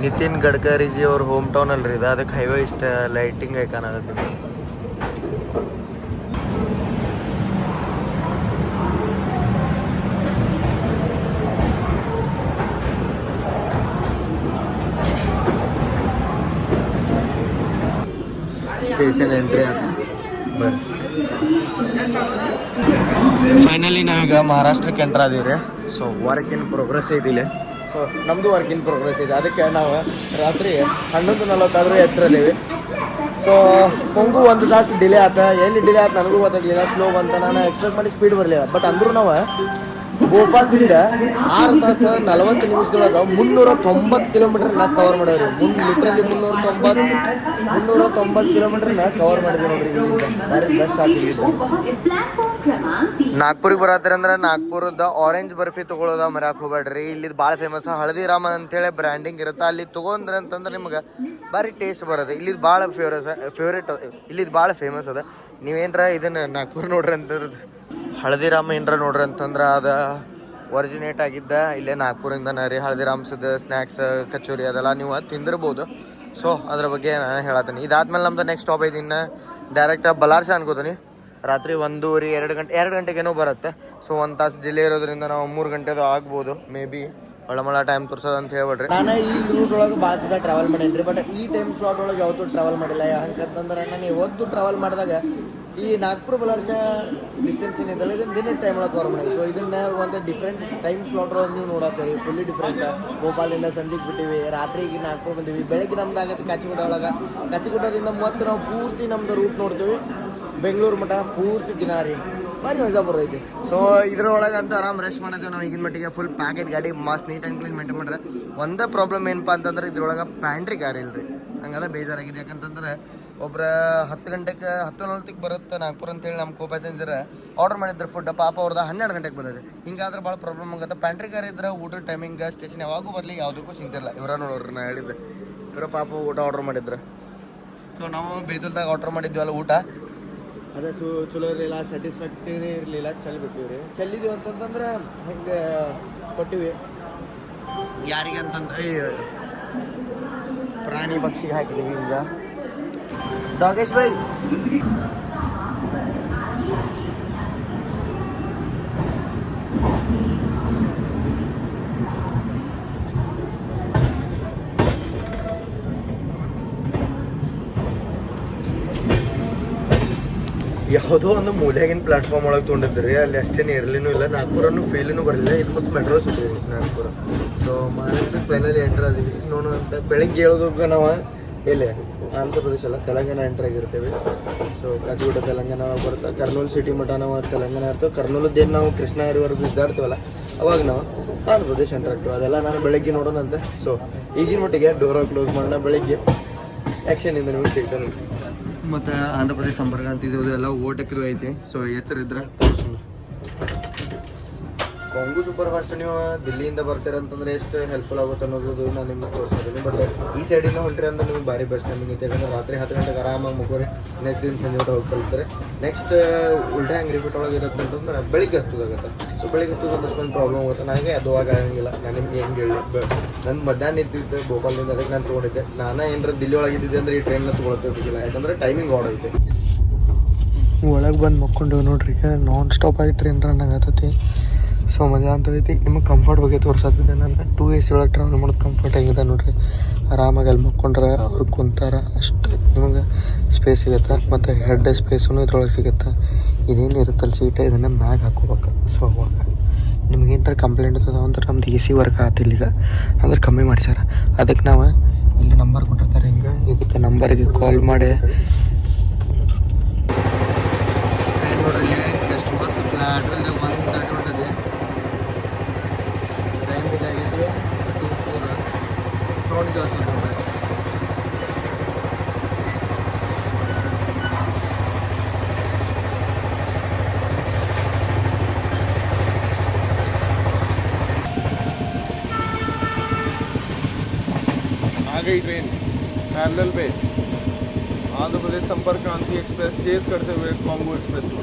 ನಿತಿನ್ ಗಡ್ಕರಿಜಿ ಅವ್ರ ಹೋಮ್ ಟೌನ್ ಅಲ್ರಿ ಇದು. ಅದಕ್ಕೆ ಹೈವೇ ಇಷ್ಟ ಲೈಟಿಂಗ್ ಆಗಿ ಕಾಣಕತ್ತಿ. ಸ್ಟೇಷನ್ ಎಂಟ್ರಿ ಆದ ಬರ್ರಿ. ಫೈನಲಿ ನಾವೀಗ ಮಹಾರಾಷ್ಟ್ರಕ್ಕೆ ಎಂಟ್ರ್ ಆದೀವಿ. ಸೊ ವರ್ಕ್ ಇನ್ ಪ್ರೋಗ್ರೆಸ್ ಐತಿಲ್ಲ. ಸೊ ನಮ್ಮದು ವರ್ಕ್ ಇನ್ ಪ್ರೋಗ್ರೆಸ್ ಇದೆ. ಅದಕ್ಕೆ ನಾವು ರಾತ್ರಿ 11:40 ಎಚ್ಚರದೀವಿ. ಸೊ ಕೊಂಗು 1 ತಾಸು ಡಿಲೇ ಆತ. ಎಲ್ಲಿ ಡಿಲೇ ಆಯ್ತು ನನಗೂ ಗೊತ್ತಾಗಲಿಲ್ಲ. ಸ್ಲೋ ಬಂತ. ನಾನು ಎಕ್ಸ್ಪೆಕ್ಟ್ ಮಾಡಿ ಸ್ಪೀಡ್ ಬರಲಿಲ್ಲ. ಬಟ್ ಅಂದರೂ ನಾವು ಭೋಪಾಲ್ದಿಂದ 6 ತಾಸು 40 ನಿಮಿಷದೊಳಗೆ 390 ಕಿಲೋಮೀಟರ್ನ ಕವರ್ ಮಾಡ್ಯಾವ್ರಿ. ಲಿಟ್ರಲಿ 390 ಕಿಲೋಮೀಟರ್ನ ಕವರ್ ಮಾಡಿದ್ವಿ ನೋಡ್ರಿ. ಇಲ್ಲಿಂದ ಭಾರಿ ಬೆಸ್ಟ್ ಆಗಿದ್ದು. ನಾಗ್ಪುರಿಗೆ ಬರತ್ತೀರಂದ್ರೆ ನಾಗ್ಪುರದ ಆರೆಂಜ್ ಬರ್ಫಿ ತೊಗೊಳೋದ ಮರ್ಯಾಕೆ ಹೋಗ್ಬೇಡ್ರಿ. ಇಲ್ಲಿದ್ದು ಭಾಳ ಫೇಮಸ್ ಹಳದಿರಾಮ ಅಂತೇಳಿ ಬ್ರ್ಯಾಂಡಿಂಗ್ ಇರುತ್ತೆ. ಅಲ್ಲಿ ತೊಗೊಂಡ್ರೆ ಅಂತಂದ್ರೆ ನಿಮ್ಗೆ ಭಾರಿ ಟೇಸ್ಟ್ ಬರೋದು. ಇಲ್ಲಿದ್ದು ಭಾಳ ಫೇವ್ರೇಟ್ ಇಲ್ಲಿದ್ದು ಭಾಳ ಫೇಮಸ್ ಅದ. ನೀವೇನ್ರ ಇದನ್ನು ನಾಗ್ಪುರ ನೋಡ್ರಿ ಅಂತಂದ್ರೆ ಹಳದಿರಾಮ ಏನರ ನೋಡ್ರಿ ಅಂತಂದ್ರೆ ಅದು ಒರಿಜಿನೇಟ್ ಆಗಿದ್ದ ಇಲ್ಲೇ ನಾಗ್ಪುರಿಂದನೇ ರೀ. ಹಳದಿರಾಮ್ಸದ ಸ್ನ್ಯಾಕ್ಸ್ ಕಚೋರಿ ಅದೆಲ್ಲ ನೀವು ತಿಂದಿರ್ಬೋದು. ಸೊ ಅದ್ರ ಬಗ್ಗೆ ನಾನು ಹೇಳತ್ತೀನಿ. ಇದಾದ್ಮೇಲೆ ನಮ್ದು ನೆಕ್ಸ್ಟ್ ಸ್ಟಾಪ್ ಐತಿ. ಇನ್ನು ಡೈರೆಕ್ಟ್ ಬಲಾರ್ಸ ಅನ್ಕೋತೀನಿ. ರಾತ್ರಿ 1:30 2 ಗಂಟೆಗೇನೋ ಬರುತ್ತೆ. ಸೊ 1 ತಾಸು ಡಿಲೇ ಇರೋದ್ರಿಂದ ನಾವು 3 ಗಂಟೆದು ಆಗ್ಬೋದು ಮೇ ಬಿ. ಒಳಮಳ ಟೈಮ್ ತೋರ್ಸೋದು ಅಂತ ಹೇಳ್ಬಿಡ್ರಿ. ನಾನು ಈ ರೂಟ್ ಒಳಗೆ ಭಾಳ ಸದ ಟ್ರಾವೆಲ್ ಮಾಡೀನಿ ರೀ. ಬಟ್ ಈ ಟೈಮ್ ಸ್ಲಾಟ್ ಒಳಗೆ ಯಾವತ್ತೂ ಟ್ರಾವೆಲ್ ಮಾಡಿಲ್ಲ. ಯಾಕಂತಂದ್ರೆ ನಾನು ಇವತ್ತು ಟ್ರಾವೆಲ್ ಮಾಡಿದಾಗ ಈ ನಾಗ್ಪುರ ಬಲಾರ್ಸ ಡಿಸ್ಟೆನ್ಸ್ ಏನಿದಲ್ಲ ಇದನ್ನು ದಿನ ಟೈಮ್ ಒಳಗೆ ಕವರ್ ಮಾಡಿ. ಸೊ ಇದನ್ನು ಒಂದು ಡಿಫ್ರೆಂಟ್ ಟೈಮ್ ಸ್ಲಾಟ್ ಒಳಗೆ ನೀವು ನೋಡತ್ತೀರಿ. Fully different. ಭೋಪಾಲಿಂದ ಸಂಜೆಗೆ ಬಿಟ್ಟಿವಿ, ರಾತ್ರಿಗೆ ನಾಗ್ಪುರ ಬಂದೀವಿ, ಬೆಳಗ್ಗೆ ನಮ್ದು ಆಗತ್ತೆ ಕಾಚಿಗುಡ ಒಳಗೆ. ಕಾಚಿಗುಡದಿಂದ ಮತ್ತೆ ನಾವು ಪೂರ್ತಿ ನಮ್ದು ರೂಟ್ ನೋಡ್ತೀವಿ ಬೆಂಗಳೂರು ಮಠ ಪೂರ್ತಿ ದಿನ ರೀ. ಭಾರಿ ಮಜಾ ಬರ್ತೈತಿ. ಸೊ ಇದ್ರೊಳಗೆ ಅಂತ ಆರಾಮ್ ರೆಸ್ಟ್ ಮಾಡಿದ್ವಿ ನಾವು. ಈಗಿನ ಮಟ್ಟಿಗೆ ಫುಲ್ ಪ್ಯಾಕೇಜ್ ಗಾಡಿ ಮಸ್ತ್ ನೀಟ್ ಆ್ಯಂಡ್ ಕ್ಲೀನ್ ಮೇಂಟೈನ್ ಮಾಡ್ರೆ. ಒಂದೇ ಪ್ರಾಬ್ಲಮ್ ಏನಪ್ಪ ಅಂತಂದ್ರೆ ಇದ್ರೊಳಗೆ ಪ್ಯಾಂಟ್ರಿ ಕಾರ್ ಇಲ್ರಿ. ಹಂಗದ ಬೇಜಾರಾಗಿದೆ. ಯಾಕಂತಂದ್ರೆ ಒಬ್ಬರ 10 ಗಂಟೆಗೆ 10:40 ಬರುತ್ತೆ ನಾಗ್ಪುರ ಅಂತೇಳಿ ನಮ್ಮ ಕೋ ಪ್ಯಾಸೆಂಜರ್ ಆರ್ಡರ್ ಮಾಡಿದ್ರು ಫುಡ್. ಪಾಪ ಅವ್ರದ್ದು 12 ಗಂಟೆಗೆ ಬಂದಿದೆ. ಹಿಂಗಾದ್ರೆ ಭಾಳ ಪ್ರಾಬ್ಲಮ್ ಆಗುತ್ತೆ. ಪ್ಯಾಂಟ್ರಿ ಕಾರ್ ಇದ್ರೆ ಊಟದ ಟೈಮಿಂಗ್ ಸ್ಟೇಷನ್ ಯಾವಾಗೂ ಬರಲಿ ಯಾವುದಕ್ಕೂ ಚಿಂತಿಲ್ಲ. ಇವರ ನೋಡೋರು ನಾ ಹೇಳಿದ್ದೆ. ಇವರ ಪಾಪ ಊಟ ಆರ್ಡರ್ ಮಾಡಿದ್ರು. ಸೊ ನಾವು ಬೇದಲ್ದಾಗ ಆರ್ಡರ್ ಮಾಡಿದ್ವಲ್ಲ ಊಟ, ಅದೇ ಚಲೋ ಇರಲಿಲ್ಲ, ಸ್ಯಾಟಿಸ್ಫ್ಯಾಕ್ಟರಿ ಇರಲಿಲ್ಲ. ಬಿಟ್ಟಿವಿ ರೀ. ಚೆಲ್ಲಿದ್ದೀವಿ ಅಂತಂತಂದ್ರೆ ಹಿಂಗೆ ಕೊಟ್ಟಿವಿ. ಯಾರಿಗೆ ಅಂತಂದ್ರೆ ಪ್ರಾಣಿ ಪಕ್ಷಿಗೆ ಹಾಕಿದ್ದೀವಿ ಹಿಂಗೆ. ಡಾಗೇಶ್ ಬೈ ಯಾವುದೋ ಒಂದು ಮೂಲೆಯಾಗಿನ ಪ್ಲಾಟ್ಫಾರ್ಮ್ ಒಳಗೆ ತೊಗೊಂಡಿದ್ರಿ. ಅಲ್ಲಿ ಅಷ್ಟೇನು ಇರಲಿನೂ ಇಲ್ಲ. ನಾಗ್ಪುರನು ಫೇಲಿನೂ ಬರಲಿಲ್ಲ. ಇದು ಮತ್ತು ಮೆಟ್ರೋ ಸಿಟಿ ರೀ ನಾಗ್ಪುರ. ಸೊ ಮಹಾರಾಷ್ಟ್ರಕ್ಕೆ ಫೈನಲಿ ಎಂಟರ್ ಆದೀವಿ. ನೋಡೋಣಂತ ಬೆಳಗ್ಗೆ ಹೇಳೋದಕ್ಕೆ ನಾವು ಎಲ್ಲಿ ಆಂಧ್ರ ಪ್ರದೇಶ ಅಲ್ಲ ತೆಲಂಗಾಣ ಎಂಟರ್ ಆಗಿರ್ತೇವೆ. ಸೊ ಕಾಚಿಗುಡ ತೆಲಂಗಾಣ ಬರುತ್ತೆ. ಕರ್ನೂಲ್ ಸಿಟಿ ಮಠ ನಾವು ತೆಲಂಗಾಣ ಇರ್ತೇವೆ. ಕರ್ನೂಲದ್ದೇನು ನಾವು ಕೃಷ್ಣ ಹರಿವರೆಗೂ ಇದ್ದಾಡ್ತೀವಲ್ಲ ಅವಾಗ ನಾವು ಆಂಧ್ರ ಪ್ರದೇಶ ಎಂಟರ್ ಆಗ್ತೀವಿ. ಅದೆಲ್ಲ ನಾನು ಬೆಳಗ್ಗೆ ನೋಡೋಣಂತೆ. ಸೊ ಈಗಿನ ಮಟ್ಟಿಗೆ ಡೋರ ಕ್ಲೋಸ್ ಮಾಡೋಣ. ಬೆಳಗ್ಗೆ ಆ್ಯಕ್ಷನಿಂದ ನಿಮಗೆ ಸಿಗ್ತಾನೆ. ಮತ್ತು ಆಂಧ್ರ ಪ್ರದೇಶ ಸಂಪರ್ಕ ಅಂತಿದ್ದು ಎಲ್ಲ ಓಟಕ್ಕಿದು ಐತಿ. ಸೊ ಎತ್ತರ ಇದ್ರೆ ಕಾಂಗು ಸೂಪರ್ ಫಾಸ್ಟ್ ನೀವು ದಿಲ್ಲಿಯಿಂದ ಬರ್ತೀರ ಅಂತಂದ್ರೆ ಎಷ್ಟು ಹೆಲ್ಪ್ಫುಲ್ ಆಗುತ್ತೆ ಅನ್ನೋದು ನಾನು ನಿಮ್ಗೆ ತೋರಿಸಿದ್ದೀನಿ. ಬಟ್ ಈ ಸೈಡಿಂದ ಹೊಂಟ್ರಿ ಅಂದ್ರೆ ನಿಮ್ಗೆ ಭಾರಿ ಬೆಸ್ಟ್ ಟೈಮಿಂಗ್ ಐತೆ. ಯಾಕಂದ್ರೆ ರಾತ್ರಿ 10 ಗಂಟೆಗೆ ಆರಾಮಾಗಿ ಮುಗೋರಿ ನೆಕ್ಸ್ಟ್ ದಿನ ಸಂಜೆ ಊಟ ಹೋಗ್ಕೊಳ್ತಾರೆ. ನೆಕ್ಸ್ಟ್ ಉಲ್ಟಾ ಹೆಂಗೆ ರಿಪೀಟ್ ಒಳಗೆ ಇರುತ್ತೆ ಅಂತಂದ್ರೆ ಬೆಳಿಗ್ಗೆ ಹತ್ತೋದಾಗುತ್ತೆ. ಸೊ ಬೆಳಿಗ್ಗೆ ಹತ್ತೋದು ಪ್ರಾಬ್ಲಮ್ ಆಗುತ್ತೆ. ನನಗೆ ಅದು ಆಗಂಗಿಲ್ಲ. ನಾನು ನಿಮ್ಗೆ ಹೆಂಗೆ ಹೇಳಿ ನನ್ನ ಮಧ್ಯಾಹ್ನ ಇದ್ದಿದ್ದು ಭೋಪಾಲ್ದಿಂದ ಅದಕ್ಕೆ ನಾನು ತೊಗೊಂಡಿದ್ದೆ. ನಾನು ಏನಾರ ದಿಲ್ಲಿ ಒಳಗೆ ಇದ್ದಿದ್ದೆ ಅಂದರೆ ಈ ಟ್ರೈನ್ನ ತೊಗೊಳ್ತಿರ್ತಿಲ್ಲ. ಯಾಕಂದರೆ ಟೈಮಿಂಗ್ ಆಡ್ ಐತೆ. ಒಳಗೆ ಬಂದು ಮಕ್ಕೊಂಡು ನೋಡ್ರಿ ನಾನ್ ಸ್ಟಾಪ್ ಆಗಿ ಟ್ರೈನ್ ರನ್ ಆಗತ್ತೈತಿ. ಸೊ ಮಜಾ ಅಂತೈತಿ. ನಿಮಗೆ ಕಂಫರ್ಟ್ ಬಗ್ಗೆ ತೋರಿಸತ್ತಿದ್ದೆ. ನಾನು 2 AC ಒಳಗೆ ಟ್ರಾವೆಲ್ ಮಾಡೋದು ಕಂಫರ್ಟ್ ಆಗಿದೆ ನೋಡ್ರಿ. ಆರಾಮಾಗಿ ಅಲ್ಲಿ ಮಕ್ಕೊಂಡ್ರೆ ಅವ್ರು ಕುಂತಾರ ಅಷ್ಟು ನಿಮಗೆ ಸ್ಪೇಸ್ ಸಿಗುತ್ತೆ. ಮತ್ತು ಹೆಡ್ ಸ್ಪೇಸೂ ಇದ್ರೊಳಗೆ ಸಿಗುತ್ತೆ. ಇದೇನು ಇರುತ್ತಲ್ಲ ಸೀಟ ಇದನ್ನು ಮ್ಯಾಗ್ ಹಾಕೋಬೇಕು. ಸೊ ಅವಾಗ ನಿಮ್ಗೆ ಏನಾರ ಕಂಪ್ಲೇಂಟ್ ಇರ್ತದೆ ಅಂದ್ರೆ ನಮ್ದು AC ವರ್ಕ್ ಆತಿಲ್ಲ ಈಗ ಅಂದ್ರೆ ಕಮ್ಮಿ ಮಾಡಿಸ್ಯಾರ. ಅದಕ್ಕೆ ನಾವು ಇಲ್ಲಿ ನಂಬರ್ ಕೊಟ್ಟಿರ್ತಾರೆ ಹಿಂಗೆ. ಇದಕ್ಕೆ ನಂಬರಿಗೆ ಕಾಲ್ ಮಾಡಿ ನೋಡ್ರಿ ಎಷ್ಟು ಮಸ್ತ್ ಫ್ಲಾಟ್ ಒಂದು 30 ಹೊಂಟದೆ. ಟೈಮ್ ಇದಾಗಿದೆ 2:04. ಸೌಂಡ್ ಜಾಸ್ತಿ ನೋಡ್ರಿ. आ गई ट्रेन पैरेलल पे आंध्र प्रदेश संपर्क क्रांति एक्सप्रेस चेस करते हुए कॉन्गो एक्सप्रेस को।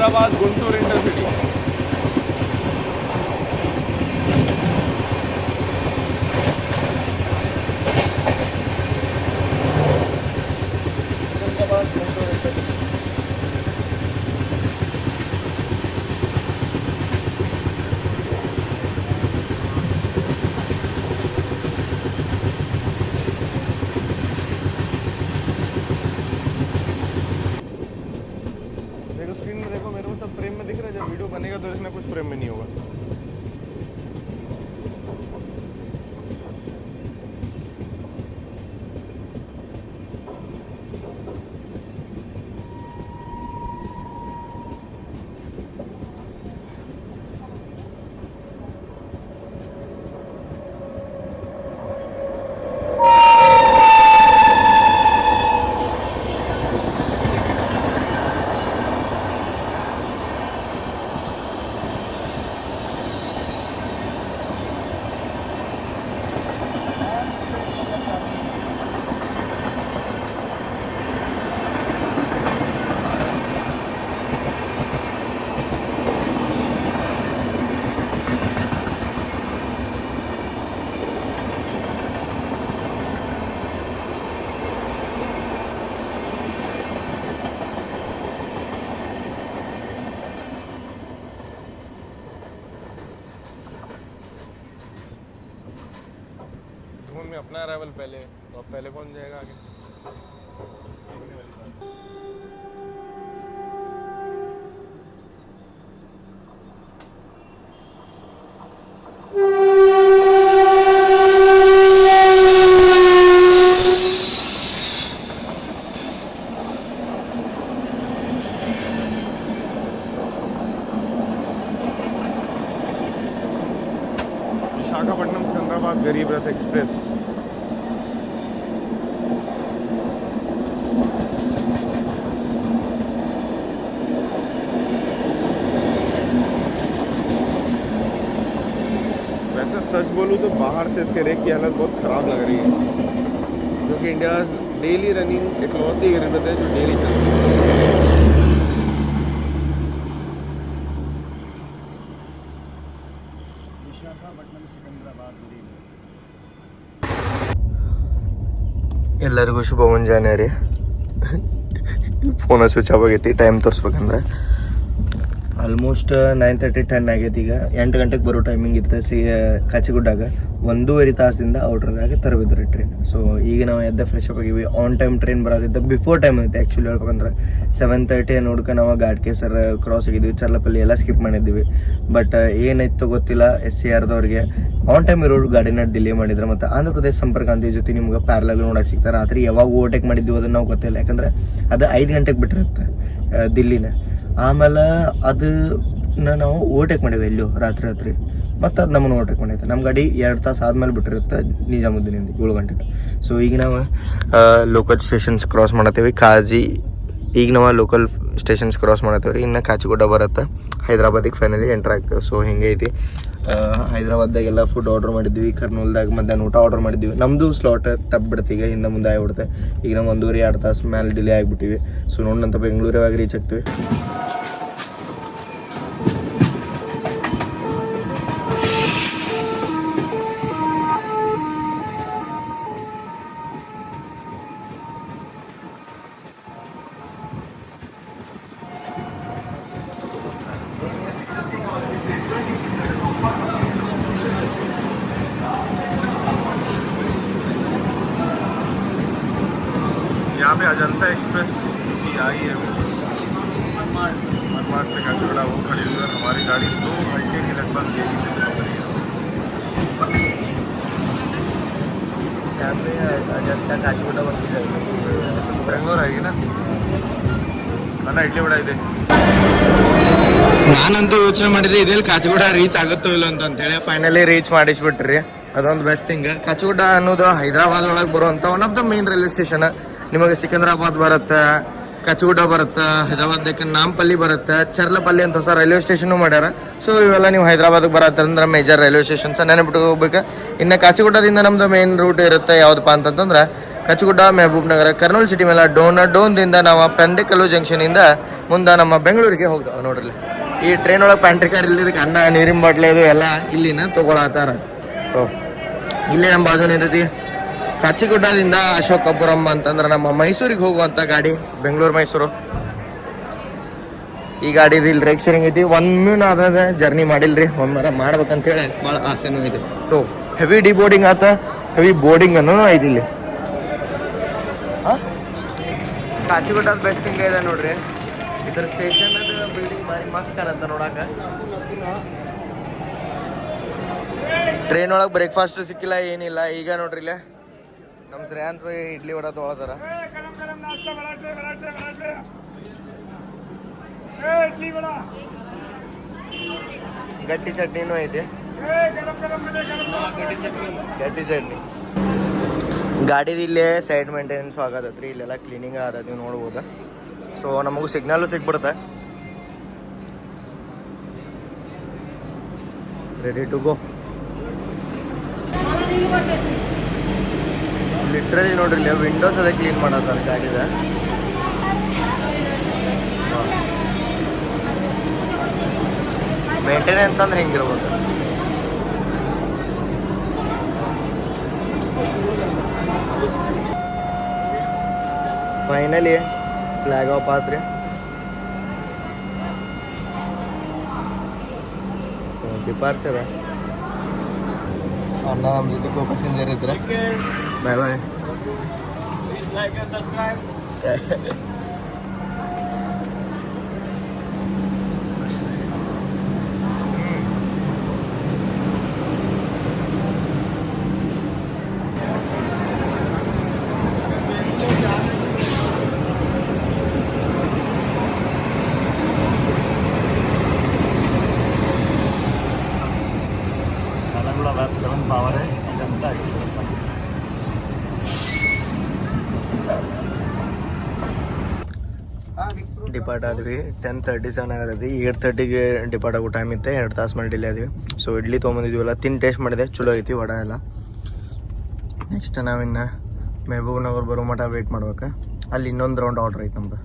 Sikandrabad, Guntur intercity. Sikandrabad, Guntur intercity. देखो स्क्रीन में, देखो मेरे को सब फ्रेम में दिख रहा है. जब वीडियो बनेगा तो इसमें कुछ फ्रेम में नहीं होगा. धुन में अपना अराइवल पहले, तो अब पहले कौन जाएगा आगे? विशाखापट्टनम सिकंदराबाद गरीब रथ एक्सप्रेस. वैसे सच बोलूँ तो बाहर से इसके रेक की हालत बहुत ख़राब लग रही है, क्योंकि इंडिया डेली रनिंग इकलौती गरीब रथ है जो डेली चलती है. विशाखापट्टनम सिकंदराबाद गरीब ಎಲ್ಲರಿಗೂ ಶುಭ ಮುಂಜಾನೆ ರೀ. ಫೋನ ಸ್ವಿಚ್ ಆಫ್ ಆಗೈತಿ. ಟೈಮ್ ತೋರಿಸ್ಬೇಕಂದ್ರೆ ಆಲ್ಮೋಸ್ಟ್ 9:30 10 ಆಗೈತಿ. ಈಗ 8 ಗಂಟೆಗೆ ಬರೋ ಟೈಮಿಂಗ್ ಇತ್ತು ಕಾಚಿಗುಡ್ಡಾಗ. 1.5 ತಾಸದಿಂದ ಔಟ್ರದಾಗ ತರಬಿದ್ರು ರೀ ಟ್ರೈನ್. ಸೊ ಈಗ ನಾವು ಎದ್ದ ಫ್ರೆಶ್ ಅಪ್ ಆಗಿವಿ. ಆನ್ ಟೈಮ್ ಟ್ರೈನ್ ಬರೋದಿದ್ದ ಬಿಫೋರ್ ಟೈಮ್ ಐತೆ ಆ್ಯಕ್ಚುಲಿ ಹೇಳ್ಬೇಕಂದ್ರೆ 7:30 ನೋಡ್ಕೊಂಡು ನಾವು ಘಾಟ್ಕೇಸರ್ ಕ್ರಾಸ್ ಆಗಿದ್ವಿ, ಚರ್ಲಪಲ್ಲಿ ಎಲ್ಲ ಸ್ಕಿಪ್ ಮಾಡಿದ್ವಿ. ಬಟ್ ಏನಾಯ್ತು ಗೊತ್ತಿಲ್ಲ, SCRದವ್ರಿಗೆ ಆನ್ ಟೈಮ್ ಇರೋ ಗಾಡಿನ ಡಿಲೇ ಮಾಡಿದ್ರೆ. ಮತ್ತು ಆಂಧ್ರ ಪ್ರದೇಶ ಸಂಪರ್ಕ ಅಂತ ಜೊತೆ ನಿಮ್ಗೆ ಪ್ಯಾರಲಲ್ ನೋಡಕ್ಕೆ ಸಿಗ್ತಾರೆ. ರಾತ್ರಿ ಯಾವಾಗ ಓವರ್ಟೇಕ್ ಮಾಡಿದ್ವಿ ಅದನ್ನು ನಾವು ಗೊತ್ತಿಲ್ಲ, ಯಾಕಂದ್ರೆ ಅದು 5 ಗಂಟೆಗೆ ಬಿಟ್ಟಿರುತ್ತೆ ದಿಲ್ಲಿನ. ಆಮೇಲೆ ಅದನ್ನ ನಾವು ಓವರ್ಟೇಕ್ ಮಾಡಿದ್ವಿ ಎಲ್ಲೋ ರಾತ್ರಿ ಮತ್ತು ಅದು ನಮ್ಮನ್ನು ಓವರ್ಟೇಕ್ ಮಾಡೈತೆ. ನಮ್ಮ ಗಾಡಿ 2 ತಾಸು ಆದಮೇಲೆ ಬಿಟ್ಟಿರುತ್ತೆ ನಿಜಾಮುದ್ದೀನಿಂದ 7 ಗಂಟೆಗೆ. ಸೊ ಈಗ ನಾವು ಲೋಕಲ್ ಸ್ಟೇಷನ್ಸ್ ಕ್ರಾಸ್ ಮಾಡತ್ತೀವಿ. ಈಗ ನಾವು ಲೋಕಲ್ ಸ್ಟೇಷನ್ಸ್ ಕ್ರಾಸ್ ಮಾಡತ್ತೀವಿ ರೀ. ಇನ್ನು ಕಾಚಿಗುಡ್ಡ ಬರುತ್ತೆ, ಹೈದ್ರಾಬಾದಿಗೆ ಫೈನಲಿ ಎಂಟರ್ ಆಗ್ತೇವೆ. ಸೊ ಹಿಂಗೆ ಐತಿ. ಹೈದ್ರಾಬಾದ್ದಾಗೆಲ್ಲ ಫುಡ್ ಆರ್ಡರ್ ಮಾಡಿದ್ವಿ. ಕರ್ನೂಲ್ದಾಗ ಮಧ್ಯಾಹ್ನ ಊಟ ಆರ್ಡರ್ ಮಾಡಿದ್ವಿ. ನಮ್ಮದು ಸ್ಲಾಟ್ ತಪ್ಪಿಬಿಡ್ತು, ಈಗ ಹಿಂದೆ ಮುಂದೆ ಆಗಿಬಿಡುತ್ತೆ. ಈಗ ನಾವು 1.5-2 ತಾಸು ಮೇಲೆ ಡಿಲೇ ಆಗಿಬಿಟ್ಟಿವಿ. ಸೊ ನೋಡಂತ ಬೆಂಗಳೂರಾಗ ರೀಚ್ ಆಗ್ತೀವಿ. यहाँ पे अजंता एक्सप्रेस की आई है, मनमाड से काचीगुड़ा वो खड़ी हुई है. हमारी गाड़ी 2 घंटे के लगभग देरी से पहुँच रही है. अजंता काचिगुड्डा ಬರ್ತಿ बेंगलोर आएगी ना. ಅಣ್ಣ ಇಡ್ಲಿ ವಡ ಇದೆ. ನಾನಂತೂ ಯೋಚನೆ ಮಾಡಿದ್ರೆ ಇದೆಲ್ಲಿ ಕಾಚಿಗುಡ್ಡ ರೀಚ್ ಆಗುತ್ತೋ ಇಲ್ಲ ಅಂತೇಳಿ ಫೈನಲಿ ರೀಚ್ ಮಾಡಿಸ್ಬಿಟ್ರಿ. ಅದೊಂದು ಬೆಸ್ಟ್ ಥಿಂಗ್. ಕಾಚಿಗುಡ್ಡ ಅನ್ನೋದು ಹೈದರಾಬಾದ್ ಒಳಗೆ ಬರುವಂಥ one of the main railway station. ನಿಮಗೆ ಸಿಕಂದ್ರಾಬಾದ್ ಬರುತ್ತೆ, ಕಾಚಿಗುಡ್ಡ ಬರುತ್ತೆ, ಹೈದರಾಬಾದ್ ನಾಂಪಲ್ಲಿ ಬರುತ್ತೆ, ಚರ್ಲಪಲ್ಲಿ ಅಂತ ಹೊಸ ರೈಲ್ವೆ ಸ್ಟೇಷನು ಮಾಡ್ಯಾರ. ಸೊ ಇವೆಲ್ಲ ನೀವು ಹೈದರಾಬಾದ್ಗೆ ಬರತ್ತಂದ್ರೆ ಮೇಜರ್ ರೈಲ್ವೆ ಸ್ಟೇಷನ್ಸ್ ನೆನಪಿಟ್ಟು ಹೋಗ್ಬೇಕು. ಇನ್ನು ಕಾಚಿಗುಡ್ಡದಿಂದ ನಮ್ದು ಮೇನ್ ರೂಟ್ ಇರುತ್ತೆ ಯಾವುದಪ್ಪ ಅಂತಂದ್ರೆ ಕಚ್ಚಗುಡ್ಡ ಮೆಹಬೂಬ್ ನಗರ ಕರ್ನೂಲ್ ಸಿಟಿ ಮೇಲೆ ಡೋನ್ದಿಂದ ನಾವು ಪೆಂಡೆಕಲ್ಲು ಜಂಕ್ಷನಿಂದ ಮುಂದೆ ನಮ್ಮ ಬೆಂಗಳೂರಿಗೆ ಹೋಗ್ತಾವೆ ನೋಡ್ರಿ. ಈ ಟ್ರೈನ್ ಒಳಗೆ ಪ್ಯಾಂಟ್ರಿ ಕಾರ್ ಇಲ್ಲಿದ್ದಕ್ಕೆ ಅನ್ನ ನೀರಿನ ಬಾಟ್ಲೆ ಇದು ಎಲ್ಲ ಇಲ್ಲಿನ ತೊಗೊಳತ್ತಾರ. ಸೊ ಇಲ್ಲಿ ನಮ್ಮ ಬಾಜು ನಿಂತೈತಿ ಕಾಚಿಗುಡ್ಡದಿಂದ ಅಶೋಕಪುರಂ ಅಂತಂದ್ರೆ ನಮ್ಮ ಮೈಸೂರಿಗೆ ಹೋಗುವಂಥ ಗಾಡಿ, ಬೆಂಗಳೂರು ಮೈಸೂರು. ಈ ಗಾಡಿದು ಇಲ್ಲಿ ರೇಕ್ಸರಿಂಗ್ ಐತಿ. ಒಮ್ಮೆನೂ ಅದ ಜರ್ನಿ ಮಾಡಿಲ್ರಿ, ಒಮ್ಮೆ ಮಾಡ್ಬೇಕಂತೇಳಿ ಭಾಳ ಆಸೆನೂ ಇದೆ. ಸೊ ಹೆವಿ ಡಿಬೋರ್ಡಿಂಗ್ ಆತ, ಹೆವಿ ಬೋರ್ಡಿಂಗ್ ಅನ್ನೋ ಐತಿ ಇಲ್ಲಿ. ಕಾಚಿಗುಡ್ಡದ ಬೆಸ್ಟ್ ಥಿಂಗ್ ಇದೆ ನೋಡ್ರಿ, ಇದ್ರ ಸ್ಟೇಷನ್ ಬಿಲ್ಡಿಂಗ್ ಭಾರಿ ಮಸ್ತ್ ಕಾಣತ್ತ ನೋಡಾಕ. ಟ್ರೈನ್ ಒಳಗೆ ಬ್ರೇಕ್ಫಾಸ್ಟ್ ಸಿಕ್ಕಿಲ್ಲ ಏನಿಲ್ಲ. ಈಗ ನೋಡ್ರಿ ಇಲ್ಲೇ ನಮ್ಮ ಶ್ರೇಯಾನ್ಸ್ ಬೈ ಇಡ್ಲಿ ವಡ ತೊಗೊಳತಾರ. ಗಟ್ಟಿ ಚಟ್ನಿನೂ ಐತಿ, ಗಟ್ಟಿ ಚಟ್ನಿ. ಗಾಡಿದು ಇಲ್ಲೇ ಸೈಡ್ ಮೇಂಟೆನೆನ್ಸ್ ಆಗತ್ತೈತ್ರಿ, ಇಲ್ಲೆಲ್ಲ ಕ್ಲೀನಿಂಗ್ ಆಗತ್ತೆ, ನೀವು ನೋಡ್ಬೋದು. ಸೊ ನಮಗೂ ಸಿಗ್ನಲ್ಲು ಸಿಕ್ಬಿಡುತ್ತೆ. Ready to go. ಲಿಟ್ರಲಿ ನೋಡ್ರಿ ಇಲ್ಲಿ ವಿಂಡೋಸ್ ಅದೇ ಕ್ಲೀನ್ ಮಾಡತ್ತಾರ ಗಾಡಿದ. ಮೇಂಟೆನೆನ್ಸ್ ಅಂದ್ರೆ ಹೆಂಗಿರ್ಬೋದು. ಫೈನಲಿ ಫ್ಲಾಗ್ ಆಫ್ ಆತ್ರಿ. ಸೊ ಡಿಪಾರ್ಚರ್ ಅನ್ನ ನಮ್ಮ ಜೊತೆ ಕೋ ಪ್ಯಾಸೆಂಜರ್ ಇದ್ರೆ ಬಾಯ್ ಬಾಯ್. पावर है जनता एक्सप्रेस में. ಡಿಪಾರ್ಟ್ ಆದ್ವಿ 10:37 ಆಗತೈತಿ. 8:30ಗೆ ಡಿಪಾರ್ಟ್ ಆಗೋ ಟೈಮ್ ಇತ್ತು, 2 ತಾಸು ಮೇಲೆ ಡಿಲೇ ಆದ್ವಿ. ಸೊ ಇಡ್ಲಿ ತೊಗೊಂಬಂದಿದ್ವಿಲ್ಲ, ತಿಂದು ಟೇಸ್ಟ್ ಮಾಡಿದೆ, ಚಲೋ ಐತಿ ವಡ ಎಲ್ಲ. ನೆಕ್ಸ್ಟ್ ನಾವಿನ್ನು ಮೆಹಬೂಬ್ ನಗರ್ ಬರೋ ಮಠ ವೇಟ್ ಮಾಡ್ಬೇಕು. ಅಲ್ಲಿ ಇನ್ನೊಂದು ರೌಂಡ್ ಆರ್ಡ್ರ್ ಐತೆ ನಮ್ದು.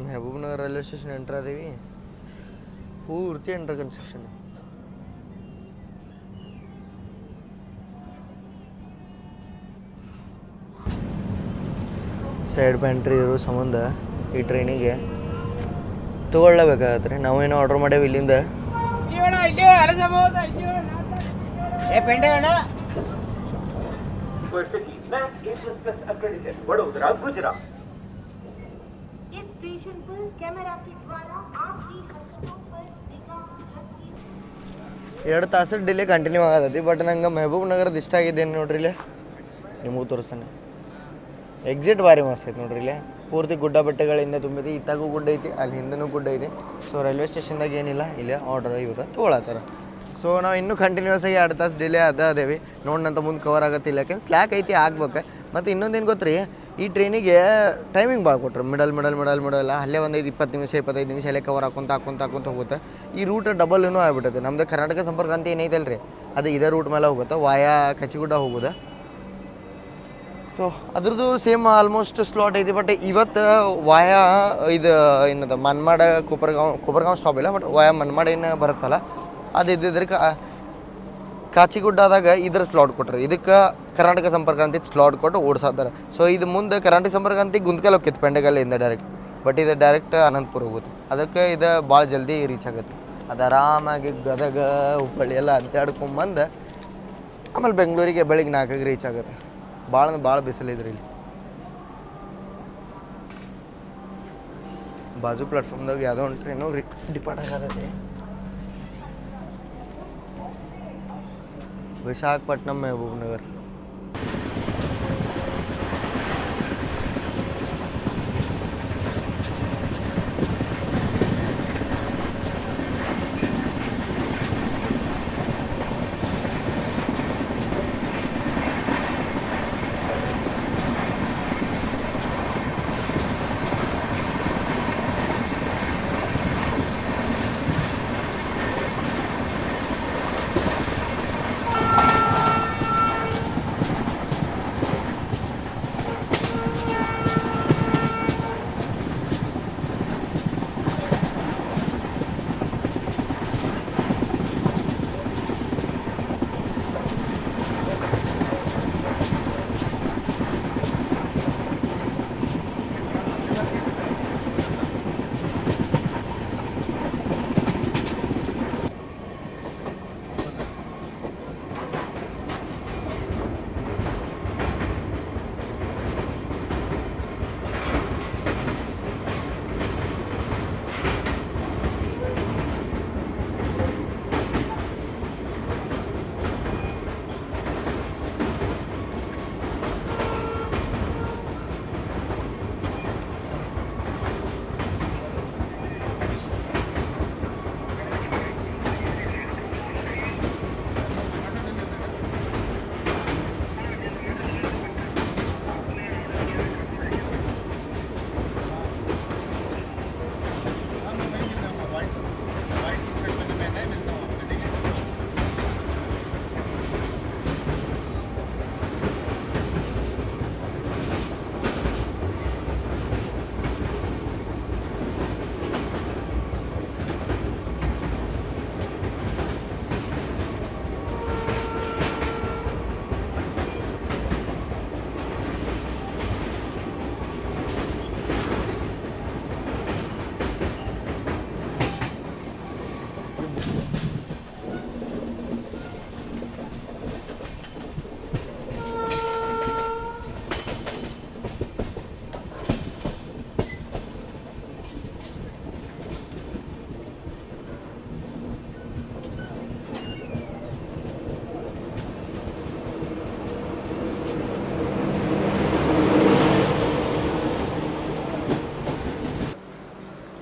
Mahabubnagar railway station entry ಆದೀವಿ. ಪೂರ್ತಿ ಎಂಟ್ರ್ ಕನ್ಸ್ಟ್ರಕ್ಷನ್. ಸೈಡ್ ಪ್ಯಾಂಟ್ರಿ ಇರೋ ಸಂಬಂಧ ಈ ಟ್ರೈನಿಗೆ ತೊಗೊಳ್ಳೇಬೇಕಾಗತ್ತೆ ರೀ. ನಾವೇನೋ ಆರ್ಡ್ರ್ ಮಾಡೇವಿ ಇಲ್ಲಿಂದ. इस स्टेशन पर कैमरा के द्वारा आपकी हरकतों पर निगाह रखी। 2 ತಾಸು ಡಿಲೇ ಕಂಟಿನ್ಯೂ ಆಗತೈತಿ. ಬಟ್ ನಂಗೆ ಮೆಹಬೂಬ್ ನಗರದ ಇಷ್ಟ ಆಗಿದ್ದೇನು ನೋಡ್ರಿ ಇಲ್ಲೇ ನಿಮಗೂ ತೋರಿಸ್ತಾನೆ. ಎಕ್ಸಿಟ್ ಭಾರಿ ಮಸ್ತ್ ಐತಿ ನೋಡ್ರಿ ಇಲ್ಲೇ. ಪೂರ್ತಿ ಗುಡ್ಡ ಬೆಟ್ಟಗಳಿಂದ ತುಂಬಿದೆ. ಇತ್ತಾಗೂ ಗುಡ್ಡ ಐತಿ, ಅಲ್ಲಿ ಹಿಂದೂ ಗುಡ್ಡ ಐತಿ. ಸೊ ರೈಲ್ವೆ ಸ್ಟೇಷನ್ದಾಗ ಏನಿಲ್ಲ, ಇಲ್ಲೇ ಆರ್ಡರ್ ಇವ್ರು ತೊಗೊಳತ್ತಾರ. ಸೊ ನಾವು ಇನ್ನೂ ಕಂಟಿನ್ಯೂಸ್ ಆಗಿ 2 ತಾಸು ಡಿಲೇ ಅದೇವಿ. ನೋಡೋಣಂತ ಮುಂದೆ ಕವರ್ ಆಗತ್ತಿಲ್ಲ, ಯಾಕೆಂದ್ರೆ ಸ್ಲ್ಯಾಕ್ ಐತಿ ಆಗ್ಬೇಕು. ಮತ್ತು ಇನ್ನೊಂದೇನು ಗೊತ್ತ್ರಿ, ಈ ಟ್ರೈನಿಗೆ ಟೈಮಿಂಗ್ ಭಾಳ ಕೊಟ್ರು. ಮಿಡಲ್ ಅಲ್ಲೇ ಒಂದು 20 ನಿಮಿಷ 25 ನಿಮಿಷ ಅಲ್ಲೇ ಕವರ್ ಹಾಕೊಂತ ಹೋಗುತ್ತೆ. ಈ ರೂಟ್ ಡಬಲ್ ಏನೂ ಆಗ್ಬಿಟ್ಟೈತೆ. ನಮ್ಮದು ಕರ್ನಾಟಕ ಸಂಪರ್ಕ ಅಂತ ಏನೈತಲ್ಲ ರೀ, ಅದು ಇದೇ ರೂಟ್ ಮೇಲೆ ಹೋಗುತ್ತೆ. ವಾಯಾ ಕಚಿಗುಡ್ಡ ಹೋಗೋದು. ಸೊ ಅದ್ರದ್ದು ಸೇಮ್ ಆಲ್ಮೋಸ್ಟ್ ಸ್ಲಾಟ್ ಐತಿ. ಬಟ್ ಇವತ್ತು ವಾಯಾ ಇದು ಏನದ ಮನ್ಮಾಡ ಕೊಪ್ಪರಗಾಂವ್ ಸ್ಟಾಪ್ ಇಲ್ಲ, ಬಟ್ ವಾಯಾ ಮನ್ಮಾಡ ಏನು ಬರುತ್ತಲ್ಲ ಅದು ಇದ್ದಿದ್ರೆ ಕಾಚಿಗುಡ್ಡದಾಗ ಇದ್ರ ಸ್ಲಾಟ್ ಕೊಟ್ರಿ. ಇದಕ್ಕೆ ಕರ್ನಾಟಕ ಸಂಪರ್ಕ ಅಂತ ಸ್ಲಾಟ್ ಕೊಟ್ಟು ಓಡಿಸಾತಾರೆ. ಸೊ ಇದು ಮುಂದೆ ಕರ್ನಾಟಕ ಸಂಪರ್ಕ ಅಂತ ಗುಂತ್ಕಲ್ ಹೋಗ್ತೈತೆ ಪೆಂಡಗಲ್ಲಿಂದ ಡೈರೆಕ್ಟ್. ಬಟ್ ಇದು ಡೈರೆಕ್ಟ್ ಅನಂತಪುರ ಹೋಗುತ್ತೆ. ಅದಕ್ಕೆ ಇದು ಭಾಳ ಜಲ್ದಿ ರೀಚ್ ಆಗುತ್ತೆ. ಅದು ಆರಾಮಾಗಿ ಗದಗ ಹುಬ್ಬಳ್ಳಿ ಎಲ್ಲ ಅಡ್ಡಾಡ್ಕೊಂಬಂದು ಆಮೇಲೆ ಬೆಂಗಳೂರಿಗೆ ಬೆಳಿಗ್ಗೆ 4ಕ್ಕೆ ರೀಚ್ ಆಗುತ್ತೆ. ಭಾಳ ಬಿಸಿಲಿದ್ರಿ ಇಲ್ಲಿ. ಬಾಜು ಪ್ಲಾಟ್ಫಾರ್ಮ್ದಾಗ ಯಾವುದೋ ಒಂದು ಟ್ರೈನು ಡಿಪಾರ್ಟ್ ಆಗತ್ತೆ. ವಿಶಾಖಪಟ್ಟಣಂ ಮೆಹಬೂಬ್ ನಗರ್.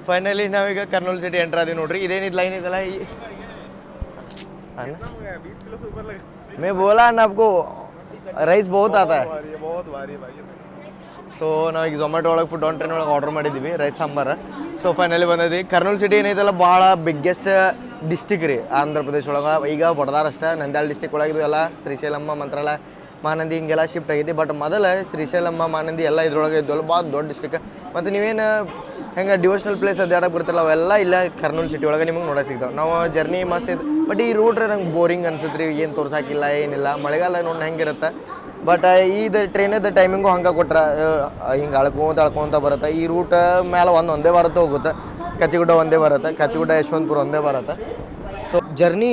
ಫೈನಲಿ ನಾವೀಗ ಕರ್ನೂಲ್ ಸಿಟಿ ಎಂಟ್ರ್ ಆದೀವಿ ನೋಡ್ರಿ. ಇದೇನಿದು ಲೈನ್ ಇದಲ್ಲ ಈ मैं बोला ना आपको ರೈಸ್ बहुत आता है. ಸೊ ನಾವು ಈಗ ಝೊಮ್ಯಾಟೊ ಒಳಗೆ ಫುಡ್ ಆನ್ ಟ್ರೈನ್ ಒಳಗೆ ಆರ್ಡರ್ ಮಾಡಿದ್ದೀವಿ ರೈಸ್ ಸಾಂಬಾರು. ಸೊ ಫೈನಲಿ ಬಂದಿದ್ವಿ. ಕರ್ನೂಲ್ ಸಿಟಿ ಏನೈತಲ್ಲ ಭಾಳ ಬಿಗ್ಗೆಸ್ಟ್ ಡಿಸ್ಟಿಕ್ ರೀ ಆಂಧ್ರ ಪ್ರದೇಶ ಒಳಗೆ. ಈಗ ಬಡ್ದಾರ ಅಷ್ಟೇ. ನಂದ್ಯಾಲ ಡಿಸ್ಟಿಕ್ ಒಳಗೆ ಇದು ಎಲ್ಲ ಶ್ರೀಶೈಲಮ್ಮ ಮಂತ್ರಾಲಯ ಮಾನಂದಿ ಹಿಂಗೆಲ್ಲ ಶಿಫ್ಟ್ ಆಗೈತಿ. ಬಟ್ ಮೊದಲು ಶ್ರೀಶೈಲಮ್ಮ ಮಾನಂದಿ ಎಲ್ಲ ಇದ್ರೊಳಗೆ ಇದ್ದವಲ್ಲ, ಭಾಳ ದೊಡ್ಡ ಡಿಸ್ಟ್ರಿಕ್ಟ್. ಮತ್ತು ನೀವೇನು ಹೆಂಗೆ ಡಿವೋಷನಲ್ ಪ್ಲೇಸ್ ಅಡ್ಡಾಡಕ್ಕೆ ಬರ್ತಿಲ್ಲ ಅವೆಲ್ಲ ಇಲ್ಲ ಕರ್ನೂಲ್ ಸಿಟಿ ಒಳಗೆ ನಿಮಗೆ ನೋಡೋಕೆ ಸಿಗ್ತಾವೆ. ನಾವು ಜರ್ನಿ ಮಸ್ತ್ ಇತ್ತು. ಬಟ್ ಈ ರೂಟ್ ನಂಗೆ ಬೋರಿಂಗ್ ಅನ್ಸುತ್ತೆ ರೀ, ಏನು ತೋರ್ಸಾಕಿಲ್ಲ ಏನಿಲ್ಲ. ಮಳೆಗಾಲ ನೋಡಿ ಹೆಂಗಿರುತ್ತೆ. ಬಟ್ ಇದು ಟ್ರೈನದ ಟೈಮಿಂಗು ಹಂಗೆ ಕೊಟ್ರೆ ಹಿಂಗೆ ಅಳ್ಕೊಂತ ಬರುತ್ತೆ. ಈ ರೂಟ್ ಮೇಲೆ ಒಂದೇ ಬರುತ್ತೆ ಹೋಗುತ್ತೆ. ಕಚ್ಚಿಗುಡ್ಡ ಒಂದೇ ಬರುತ್ತೆ, ಕಚ್ಚಿಗುಡ್ಡ ಯಶವಂತಪುರ ಒಂದೇ ಬರುತ್ತೆ. ಸೊ ಜರ್ನಿ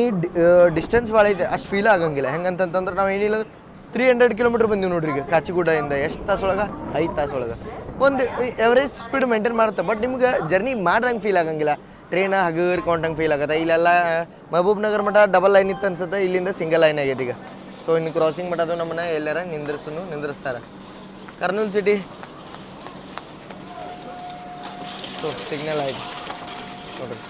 ಡಿಸ್ಟೆನ್ಸ್ ಭಾಳ ಐತೆ, ಅಷ್ಟು ಫೀಲ್ ಆಗಂಗಿಲ್ಲ. ಹೆಂಗಂತಂದ್ರೆ ನಾವು ಏನಿಲ್ಲ 300 ಕಿಲೋಮೀಟ್ರ್ ಬಂದೀವಿ ನೋಡ್ರಿ ಈಗ ಕಾಚಿಗುಡ್ಡದಿಂದ. ಎಷ್ಟು ತಾಸೊಳಗೆ? 5 ತಾಸೊಳಗೆ ಒಂದು ಎವರೇಜ್ ಸ್ಪೀಡ್ ಮೇಂಟೈನ್ ಮಾಡುತ್ತೆ. ಬಟ್ ನಿಮ್ಗೆ ಜರ್ನಿ ಮಾಡ್ದಂಗೆ ಫೀಲ್ ಆಗಂಗಿಲ್ಲ. ಟ್ರೈನ ಹಗರ್ಕೊಂಡಂಗೆ ಫೀಲ್ ಆಗುತ್ತೆ. ಇಲ್ಲೆಲ್ಲ ಮಹಬೂಬ್ ನಗರ್ ಮಠ ಡಬಲ್ ಲೈನ್ ಇತ್ತು ಅನ್ಸುತ್ತೆ, ಇಲ್ಲಿಂದ ಸಿಂಗಲ್ ಲೈನ್ ಆಗೈತೆ ಈಗ. ಸೊ ಇನ್ನು ಕ್ರಾಸಿಂಗ್ ಮಾಡೋದು ನಮ್ಮನ್ನ ಎಲ್ಲಾರ ನಿಂದ್ರಿಸ್ತಾರೆ. ಕರ್ನೂಲ್ ಸಿಟಿ ಸೊ ಸಿಗ್ನಲ್ ಆಯ್ತು ನೋಡ್ರಿ.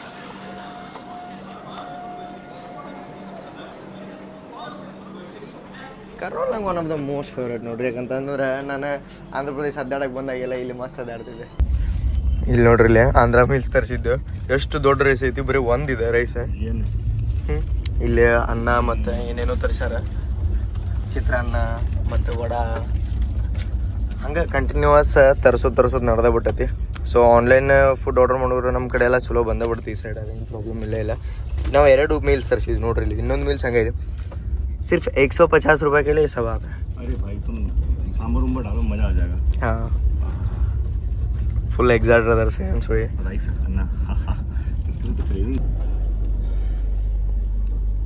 ಕರ್ನೂಲ್ ನಂಗೆ one of the most favourite ನೋಡ್ರಿ. ಯಾಕಂತಂದ್ರೆ ನಾನು ಆಂಧ್ರ ಪ್ರದೇಶ ಅಡ್ಡಾಡಕ್ಕೆ ಬಂದಾಗೆಲ್ಲ ಇಲ್ಲಿ ಮಸ್ತ್ ಅಡ್ಡಾಡ್ತಿದ್ದೆ. ಇಲ್ಲಿ ನೋಡ್ರಿ ಇಲ್ಲಿ ಆಂಧ್ರ ಮೀಲ್ಸ್ ತರಿಸಿದ್ದು. ಎಷ್ಟು ದೊಡ್ಡ ರೈಸ್ ಐತಿ, ಬರೀ ಒಂದಿದೆ ರೈಸ್. ಇಲ್ಲಿ ಅನ್ನ ಮತ್ತು ಏನೇನೋ ತರಿಸ್ಯಾರ, ಚಿತ್ರಾನ್ನ ಮತ್ತು ವಡ, ಹಂಗೆ ಕಂಟಿನ್ಯೂವಸ್ ತರಿಸೋದು ನಡೆದ ಬಿಟ್ಟೈತಿ. ಸೊ ಆನ್ಲೈನ್ ಫುಡ್ ಆರ್ಡರ್ ಮಾಡಿದ್ರೆ ನಮ್ಮ ಕಡೆ ಎಲ್ಲ ಚಲೋ ಬಂದೇ ಬಿಡ್ತಿ ಈ ಸೈಡ್, ಅದೇನು ಪ್ರಾಬ್ಲಮ್ ಇಲ್ಲ. ನಾವು 2 ಮೀಲ್ಸ್ ತರಿಸಿದ್ವಿ ನೋಡ್ರಿ. ಇಲ್ಲಿ ಇನ್ನೊಂದು ಮೀಲ್ಸ್ ಹಂಗೆ ಇದೆ, सिर्फ 150 रुपये के लिए सब आप है. अरे भाई तुम सांभर उम्बर डालो, मज़ा आ जाएगा. हाँ फुल एग्जैक्ट रदर से ये राइस खाना इसके लिए तो क्रेविंग.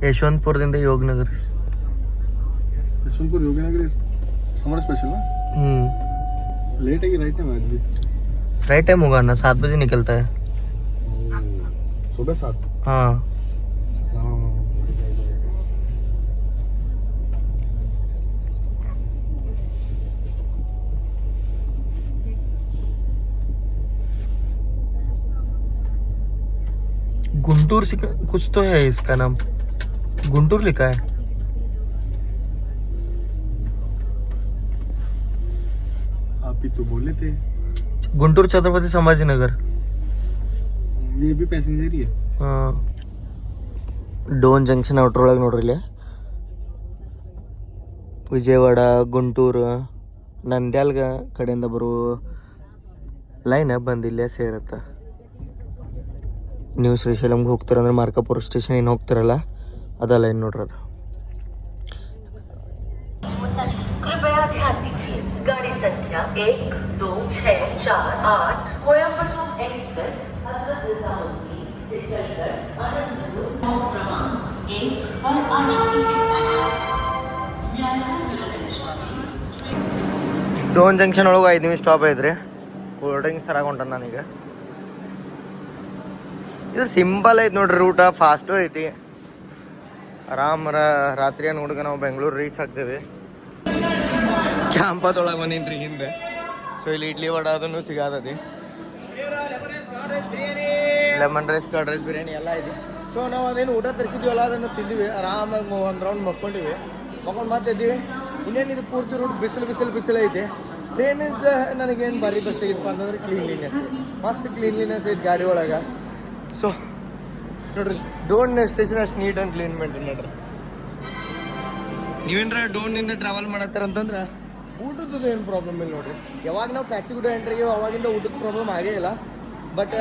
ಯಶವಂತಪುರದಿಂದ ಯೋಗನಗರ. यशवंतपुर योगीनगर समर स्पेशल है. लेट है कि राइट टाइम आज भी? राइट टाइम होगा ना, 7 बजे निकलता है. सुबह 7. हाँ गुंटूर से कुछ तो है, इसका नाम गुंटूर लिखा है. आप ही तो बोले थे. गुंटूर छत्रपति संभाजी नगर. ये भी पैसेंजर ही है. हाँ ಡೋನ್ ಜಂಕ್ಷನ್ ಔಟ್ರ್ ಒಳಗೆ ನೋಡ್ರಿ ಇಲ್ಲಿ ವಿಜಯವಾಡ ಗುಂಟೂರು ನಂದ್ಯಾಲ್ಗ ಕಡೆಯಿಂದ ಬರೋ ಲೈನ್ ಬಂದಿಲ್ಲೇ ಸೇರುತ್ತೆ. ನೀವು ಶ್ರೀಶೈಲಂಗೆ ಹೋಗ್ತೀರಂದ್ರೆ ಮಾರ್ಕಾಪುರ ಸ್ಟೇಷನ್ ಏನು ಹೋಗ್ತಿರಲ್ಲ ಅದ ಲೈನ್ ನೋಡ್ರಿ ಅದು. कृपया ध्यान दीजिए गाड़ी संख्या 12648 कोयम्बटूर एक्सप्रेस हजरत निजामुद्दीन से चलकर आनंदपुर क्रमांक 1 पर आ चुकी है. ಡೋನ್ ಜಂಕ್ಷನ್ ಒಳಗೆ 5 ನಿಮಿಷ ಸ್ಟಾಪ್ ಐತ್ರಿ. ಕೂಲ್ ಡ್ರಿಂಕ್ಸ್ ತರಾಗ ಹೊಂಟ ನಾನೀಗ. ಇದು ಸಿಂಪಲ್ ಐತಿ ನೋಡ್ರಿ, ರೂಟ ಫಾಸ್ಟು ಐತಿ. ಆರಾಮ ರಾತ್ರಿ ನೋಡ್ಗೆ ನಾವು ಬೆಂಗಳೂರು ರೀಚ್ ಆಗ್ತೇವೆ. ಕ್ಯಾಂಪದೊಳಗೆ ಬಂದೀನಿ ಹಿಂದೆ. ಸೊ ಇಲ್ಲಿ ಇಡ್ಲಿ ವಡ ಅದನ್ನು ಸಿಗಾತೈತಿ. Lemon rice, curd rice, biryani ಎಲ್ಲ ಐತಿ. ಸೊ ನಾವು ಅದೇನು ಊಟ ತರಿಸಿದ್ವಲ್ಲ ಅದನ್ನು ತಿಂದಿವಿ. ಆರಾಮಾಗಿ 1 ರೌಂಡ್ ಮಕ್ಕೊಂಡಿವಿ. ಮಕ್ಕೊಂಡು ಮತ್ತೆ ಎದ್ದೀವಿ. ಇನ್ನೇನು ಇದು ಪೂರ್ತಿ ರೂಟ್ ಬಿಸಿಲು ಐತಿ. ಟ್ರೈನಿಂದ ನನಗೇನು ಭಾರಿ ಬೆಸ್ಟ್ ಆಗಿತ್ತಪ್ಪ ಅಂತಂದ್ರೆ ಕ್ಲೀನ್ಲಿನೆಸ್, ಮಸ್ತ್ ಕ್ಲೀನ್ಲಿನೆಸ್ ಐತಿ ಗಾಡಿ ಒಳಗೆ. ಸೊ ನೋಡ್ರಿ ಡೋನ್ ಸ್ಟೇಷನ್ ಅಷ್ಟು ನೀಟ್ ಆ್ಯಂಡ್ ಕ್ಲೀನ್ ಮೇಂಟೈನ್ ಮಾಡ್ರಿ. ನೀವೇನ್ರ ಡೋನ್ನಿಂದ ಟ್ರಾವೆಲ್ ಮಾಡತ್ತಾರ ಅಂತಂದ್ರೆ ಊಟದ್ದು ಏನು ಪ್ರಾಬ್ಲಮ್ ಇಲ್ಲ ನೋಡ್ರಿ. ಯಾವಾಗ ನಾವು ಕಾಚಿಗುಡ್ಡ ಎಂಟ್ರಿಗೆ ಅವಾಗಿಂದ ಊಟದ ಪ್ರಾಬ್ಲಮ್ ಆಗೇ ಇಲ್ಲ. ಬಟ್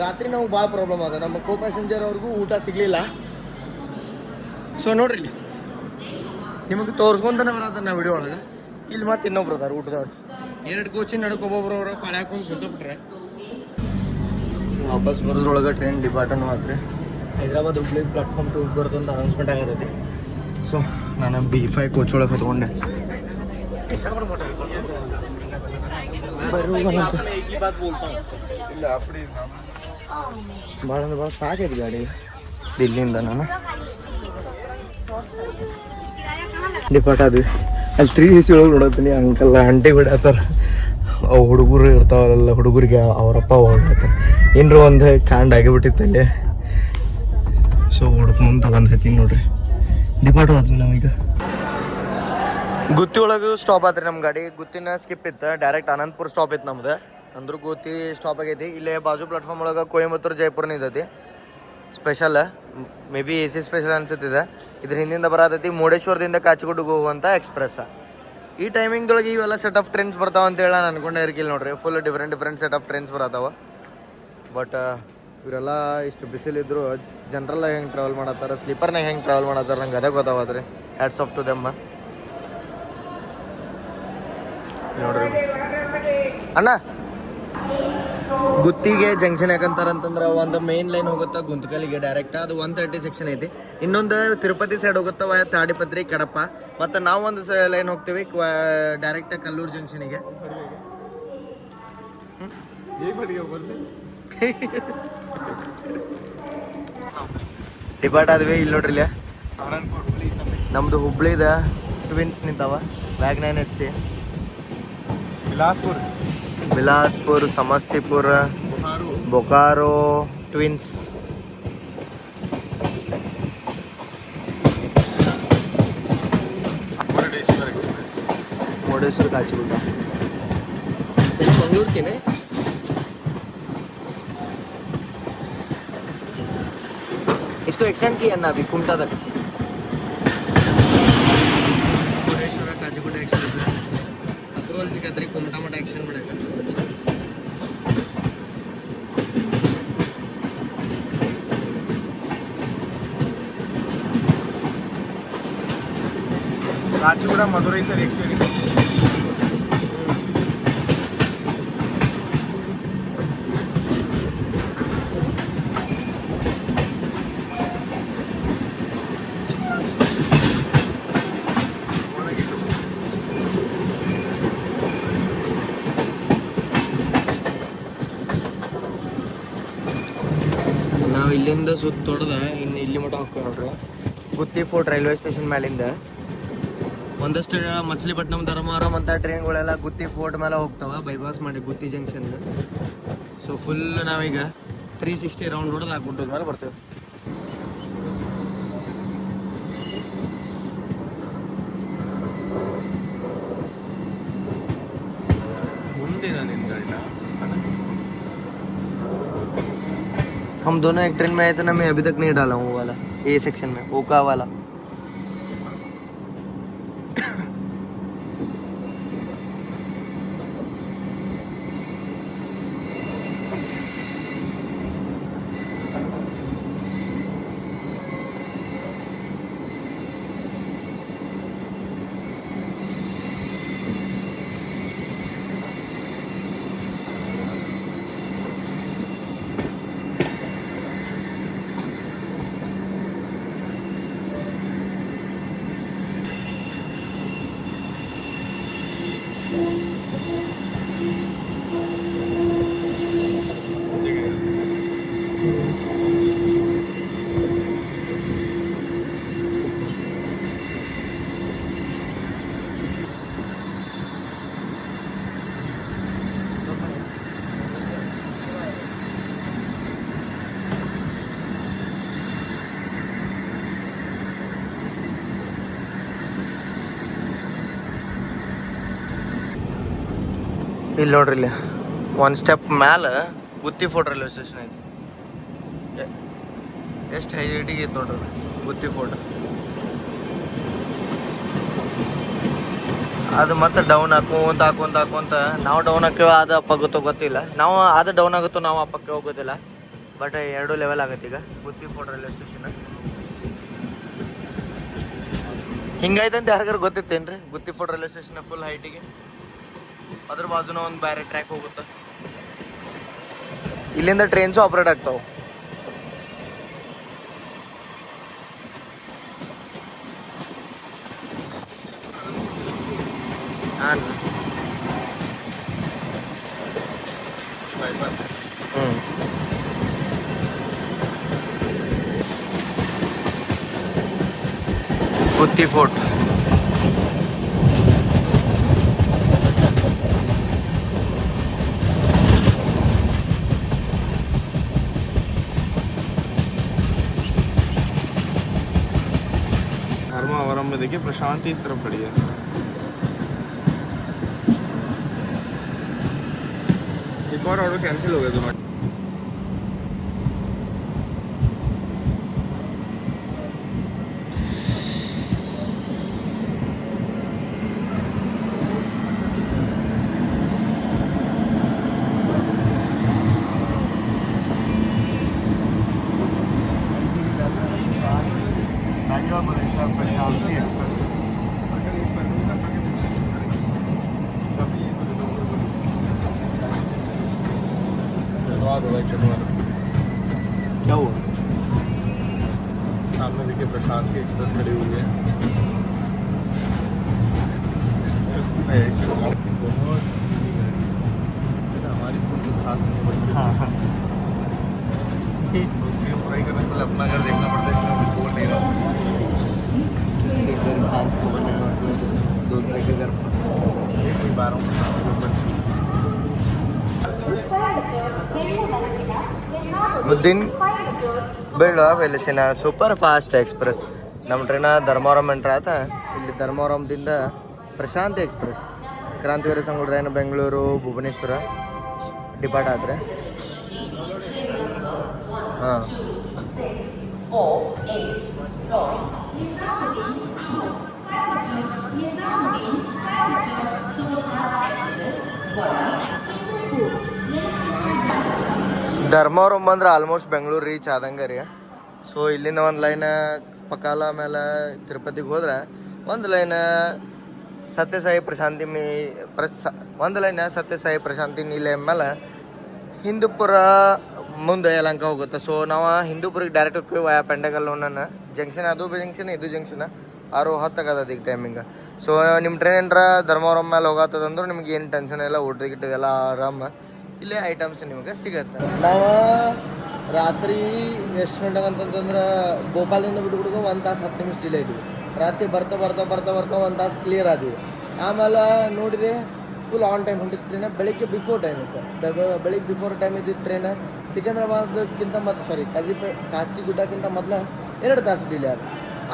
ರಾತ್ರಿ ನಾವು ಭಾಳ ಪ್ರಾಬ್ಲಮ್ ಆದ. ನಮ್ಮ ಕೋ ಪ್ಯಾಸೆಂಜರ್ ಅವ್ರಿಗೂ ಊಟ ಸಿಗಲಿಲ್ಲ. ಸೊ ನೋಡ್ರಿ ಇಲ್ಲಿ ನಿಮಗೆ ತೋರಿಸ್ಕೊಂತಾನೆ ಬರತ್ತ ವಿಡಿಯೋ ಒಳಗೆ. ಇಲ್ಲಿ ಮತ್ತೆ ಇನ್ನೊಬ್ರು ಅದಾರ ಊಟದವ್ರು. 2 ಕೋಚಿನ ನಡಕ್ಕೆ ಒಬ್ಬೊಬ್ರು ಅವರು ಪಾಳೆ ಹಾಕೊಂಡು ಕುಂತಬಿಟ್ರೆ ವಾಪಸ್ ಬರೋದ್ರೊಳಗೆ ಟ್ರೈನ್ ಡಿಪಾರ್ಟನ್ನು ಮಾತ್ರ ಹೈದ್ರಾಬಾದ್ ಹುಬ್ಳಿ ಪ್ಲಾಟ್ಫಾರ್ಮ್ 2 ಬರುತ್ತೆ ಅಂತ ಅನೌನ್ಸ್ಮೆಂಟ್ ಆಗತೈತಿ. ಸೊ ನಾನು B5 ಕೋಚ್ ಒಳಗೆ ಹತ್ಕೊಂಡೆ ಭಾಳ ಅಂದ್ರೆ ಭಾಳ ಸಾಕೈತಿ ಗಾಡಿ ದಿಲ್ಲಿಂದ. ನಾನು ಡಿಪಾರ್ಟ್ ಆದ್ವಿ. ಅಲ್ಲಿ 3 AC ಒಳಗೆ ನೋಡತ್ತೀನಿ ಅಂಕಲ್ ಆಂಟಿ ಬಿಡತ್ತಾರ. ಅವು ಹುಡುಗರು ಇರ್ತಾವಲ್ಲ, ಹುಡುಗರಿಗೆ ಅವರಪ್ಪ ಹೊಡ್ತಾರೆ. ಏನರ ಒಂದು ಕಾಂಡ್ ಆಗಿಬಿಟ್ಟಿತ್ತು ಅಲ್ಲಿ. ಸೊ ಹುಡ್ಕೊಂತ ಬಂದೈತಿ ನೋಡ್ರಿ. ಡಿಪಾರ್ಟ್ ಹೋದ್ವಿ ನಾವೀಗ. ಗುತ್ತಿ ಒಳಗೆ ಸ್ಟಾಪ್ ಆತ್ರಿ ನಮ್ಮ ಗಾಡಿ. ಗುತ್ತಿನ ಸ್ಕಿಪ್ ಇತ್ತು, ಡೈರೆಕ್ಟ್ ಅನಂತಪುರ ಸ್ಟಾಪ್ ಇತ್ತು ನಮ್ದು. ಅಂದ್ರೂ ಗುತ್ತಿ ಸ್ಟಾಪ್ ಆಗೈತಿ. ಇಲ್ಲೇ ಬಾಜು ಪ್ಲಾಟ್ಫಾರ್ಮ್ ಒಳಗೆ ಕೊಯಂಬತ್ತೂರು ಜೈಪುರ್ನ ಇದ್ದೈತಿ. Special maybe A C special ಅನ್ಸುತ್ತಿದೆ. ಇದ್ರ ಹಿಂದಿಂದ ಬರತೈತಿ ಮುರುಡೇಶ್ವರದಿಂದ ಕಾಚಿಗುಡ್ಡಿಗೆ ಹೋಗುವಂಥ ಎಕ್ಸ್ಪ್ರೆಸ್. ಈ ಟೈಮಿಂಗ್ದೊಳಗೆ ಇವೆಲ್ಲ ಸೆಟ್ ಆಫ್ ಟ್ರೈನ್ಸ್ ಬರ್ತಾವ ಅಂತೇಳಿ ನಾನು ಅನ್ಕೊಂಡೆ ಇರ್ಕಿಲ್ಲ ನೋಡ್ರಿ. Full different set of trains ಬರತ್ತಾವ. ಬಟ್ ಇವರೆಲ್ಲ ಇಷ್ಟು ಬಿಸಿಲಿದ್ರು ಜನರಲ್ಲಾಗ ಹೆಂಗೆ ಟ್ರಾವೆಲ್ ಮಾಡತ್ತಾರ, ಸ್ಲೀಪರ್ನಾಗ ಹೆಂಗೆ ಟ್ರಾವೆಲ್ ಮಾಡತ್ತಾರ ನಂಗೆ ಅದೇ ಗೊತ್ತಾವದ್ರಿ. ಹ್ಯಾಟ್ಸ್ ಆಫ್ ಟು ದೆಮ್ ನೋಡ್ರಿ. ಅಣ್ಣ ಗುತ್ತಿಗೆ ಜಂಕ್ಷನ್ ಯಾಕಂತಾರಂತಂದ್ರೆ ಒಂದು ಮೇನ್ ಲೈನ್ ಹೋಗುತ್ತಾ ಗುಂತಕಲ್ಲಿಗೆ ಡೈರೆಕ್ಟ್, ಅದು 130 ಸೆಕ್ಷನ್ ಐತಿ. ಇನ್ನೊಂದು ತಿರುಪತಿ ಸೈಡ್ ಹೋಗುತ್ತಾ ತಾಡಿಪತ್ರಿ ಕಡಪ. ಮತ್ತು ನಾವು ಒಂದು ಲೈನ್ ಹೋಗ್ತೀವಿ ಡೈರೆಕ್ಟ್ ಕಲ್ಲೂರು ಜಂಕ್ಷನಿಗೆ. ಡಿಪಾರ್ಟ್ ಆದ್ವಿ. ಇಲ್ಲಿ ನೋಡ್ರಿ ಇಲ್ಲಿ ನಮ್ದು ಹುಬ್ಳಿದ ಟ್ವಿನ್ಸ್ ನಿಂತಾವ ವ್ಯಾಗ್ನೈನ್ HC. ಬಿಲಾಸ್ಪುರ್ ಸಮಸ್ತಿಪುರ ಬೊಕಾರೋ ಟ್ವಿನ್ಸ್. मुर्डेश्वर काचीगुड्डा पहले मंगलूर के ने इसको एक्सटेंड किया ना अभी कुमटा तक. मुर्डेश्वर काचीगुड्डा एक्सप्रेस अप्रूवल सिक्कात्री कुमटा मट एक्सटेंड माडाಕ. काचीगुड़ा मदुरई सर एक्चुअली ನಾವು ಇಲ್ಲಿಂದ ಸುತ್ತೊಡ್ದ ಇನ್ನು ಇಲ್ಲಿ ಮಟ್ಟ ಹೋಗ್ತೀವಿ ನೋಡ್ರಿ. ಗುತ್ತಿ ಫೋರ್ಟ್ ರೈಲ್ವೆ ಸ್ಟೇಷನ್ ಮೇಲಿಂದ ಒಂದಷ್ಟು ಮಚಲಿಪಟ್ನಂ ಧರ್ಮವರಂ ಅಂತ ಟ್ರೈನ್ಗಳೆಲ್ಲ ಗುತ್ತಿ ಫೋರ್ಟ್ ಮೇಲೆ ಹೋಗ್ತಾವ ಬೈಪಾಸ್ ಮಾಡಿ ಗುತ್ತಿ ಜಂಕ್ಷನ್. ಸೊ ಫುಲ್ ನಾವೀಗ 360 ರೌಂಡ್ ಹೊಡೆದು ಹಾಕ್ಬಿಟ್ಟು ಮೇಲೆ ಬರ್ತೇವೆ. ಮುಂದಿನ ನಿಂದ हम दोनों एक ट्रेन में आए थे ना, मैं अभी तक नहीं डाला हूँ वो वाला ए सेक्शन में ओका वाला. ಇಲ್ಲಿ ನೋಡ್ರಿ ಇಲ್ಲಿ ಒಂದು ಸ್ಟೆಪ್ ಮ್ಯಾಲೆ ಗುತ್ತಿ ಫೋರ್ಟ್ ರೈಲ್ವೆ ಸ್ಟೇಷನ್ ಐತಿ. ಎಷ್ಟು ಹೈಟಿಗೆ ಐತೆ ನೋಡ್ರಿ ಗುತ್ತಿ ಫೋರ್ಟ್. ಅದು ಮತ್ತೆ ಡೌನ್ ಹಾಕೊಂತ ನಾವು ಡೌನ್ ಹಾಕೇವ, ಅದು ಅಪ್ಪ ಗೊತ್ತಿಲ್ಲ. ನಾವು ಅದು ಡೌನ್ ಆಗುತ್ತೋ ನಾವು ಅಪ್ಪಕ್ಕೆ ಹೋಗೋದಿಲ್ಲ. ಬಟ್ 2 ಲೆವೆಲ್ ಆಗತ್ತೆ ಈಗ ಗುತ್ತಿ ಫೋರ್ಟ್ ರೈಲ್ವೆ ಸ್ಟೇಷನ್. ಹಿಂಗೈತಂತ ಯಾರಿಗಾರು ಗೊತ್ತಿತ್ತೇನ್ರಿ ಗುತ್ತಿ ಫೋರ್ಟ್ ರೈಲ್ವೆ ಸ್ಟೇಷನ್ ಫುಲ್ ಹೈಟಿಗೆ? ಅದ್ರ ಬಾಜುನ ಒಂದು ಬೇರೆ ಟ್ರ್ಯಾಕ್ ಹೋಗುತ್ತೆ. ಇಲ್ಲಿಂದ ಟ್ರೈನ್ಸು ಆಪ್ರೇಟ್ ಆಗ್ತಾವೆ. ಹಾಂ गुत्ती फोर्ट धर्मावरम में देखिए प्रशांति इस तरफ खड़ी है. एक और ऑर्डर कैंसिल हो गया तुम्हारा. बर्बाद हो गए चटवाल क्या हुआ? सामने देखिए प्रशांत की एक्सप्रेस खड़ी हुई है बहुत हमारी कुछ खास नहीं बनती बुराई करने से पहले अपना घर देखना पड़ता है इसमें कुछ बोल नहीं रहा किसी के घर खांच को बना दूसरे के घर एक बार ಮುದ್ದಿನ ಬೀಳ ಬೆಲೆಸಿನ ಸೂಪರ್ ಫಾಸ್ಟ್ ಎಕ್ಸ್ಪ್ರೆಸ್ ನಮ್ಮ ಟ್ರೈನ ಧರ್ಮವರಂ ಎಂಟ್ರ್ ಆತ ಇಲ್ಲಿ ಧರ್ಮವರಂದಿಂದ ಪ್ರಶಾಂತಿ ಎಕ್ಸ್ಪ್ರೆಸ್ ಕ್ರಾಂತಿವೀರ ಸಂಗೊಳ್ಳ ಟ್ರೈನ್ ಬೆಂಗಳೂರು ಭುವನೇಶ್ವರ ಡಿಪಾರ್ಟ್ ಆದರೆ ಹಾಂ ಧರ್ಮವರಂ ಬಂದ್ರೆ ಆಲ್ಮೋಸ್ಟ್ ಬೆಂಗಳೂರು ರೀಚ್ ಆದಂಗೆ ರೀ. ಸೊ ಇಲ್ಲಿಂದ ಒಂದು ಲೈನ್ ಪಕಾಲ ಮೇಲೆ ತಿರುಪತಿಗೆ ಹೋದ್ರೆ ಒಂದು ಲೈನ್ ಸತ್ಯಸಾಯಿ ಪ್ರಶಾಂತಿ ಒಂದು ಲೈನ್ ಸತ್ಯಸಾಯಿ ಪ್ರಶಾಂತಿ ನಿಲಯ ಮೇಲೆ ಹಿಂದೂಪುರ ಮುಂದೆ ಯಲಹಂಕ ಹೋಗುತ್ತೆ. ಸೊ ನಾವು ಹಿಂದೂಪುರಿಗೆ ಡೈರೆಕ್ಟ್ ಹೋಗ್ತೀವಿ ವಯಾ ಪೆಂಡಗಲ್ ನನ್ನ ಜಂಕ್ಷನ್, ಅದು ಜಂಕ್ಷನ್ ಇದು ಜಂಕ್ಷನ್ 6:10 ಆಗದ ಈಗ ಟೈಮಿಂಗ್. ಸೊ ನಿಮ್ಮ ಟ್ರೈನ್ ಏನಾರ ಧರ್ಮವರಂ ಮೇಲೆ ಹೋಗತ್ತದಂದ್ರೆ ನಿಮ್ಗೆ ಏನು ಟೆನ್ಷನ್ ಇಲ್ಲ, ಊಟ ಗಿಟ್ಟದೆಲ್ಲ ಆರಾಮ ಇಲ್ಲೇ ಐಟಮ್ಸ್ ನಿಮಗೆ ಸಿಗತ್ತೆ. ನಾವು ರಾತ್ರಿ ಎಷ್ಟು ಗಂಟೆಗೆ ಅಂತಂತಂದ್ರೆ ಭೋಪಾಲಿಂದ ಬಿಟ್ಬಿಡ್ಕೊ 1 ತಾಸು 10 ನಿಮಿಷ ಡಿಲೇ ಇದ್ವಿ. ರಾತ್ರಿ ಬರ್ತಾ 1 ತಾಸು ಕ್ಲಿಯರ್ ಆದ್ವಿ. ಆಮೇಲೆ ನೋಡಿದೆ ಫುಲ್ ಆನ್ ಟೈಮ್ ಹೊಂಟಿದ್ದು ಟ್ರೈನ್. ಬೆಳಿಗ್ಗೆ ಬಿಫೋರ್ ಟೈಮ್ ಇತ್ತು, ಬೆಳಿಗ್ಗೆ ಬಿಫೋರ್ ಟೈಮ್ ಇದ್ದಿದ್ದು ಟ್ರೈನ್ ಸಿಕಂದ್ರಾಬಾದ್ಕಿಂತ ಮೊದಲು ಕಾಚಿಗುಡ್ಡಕ್ಕಿಂತ ಮೊದಲು 2 ತಾಸು ಡಿಲೇ ಆದ.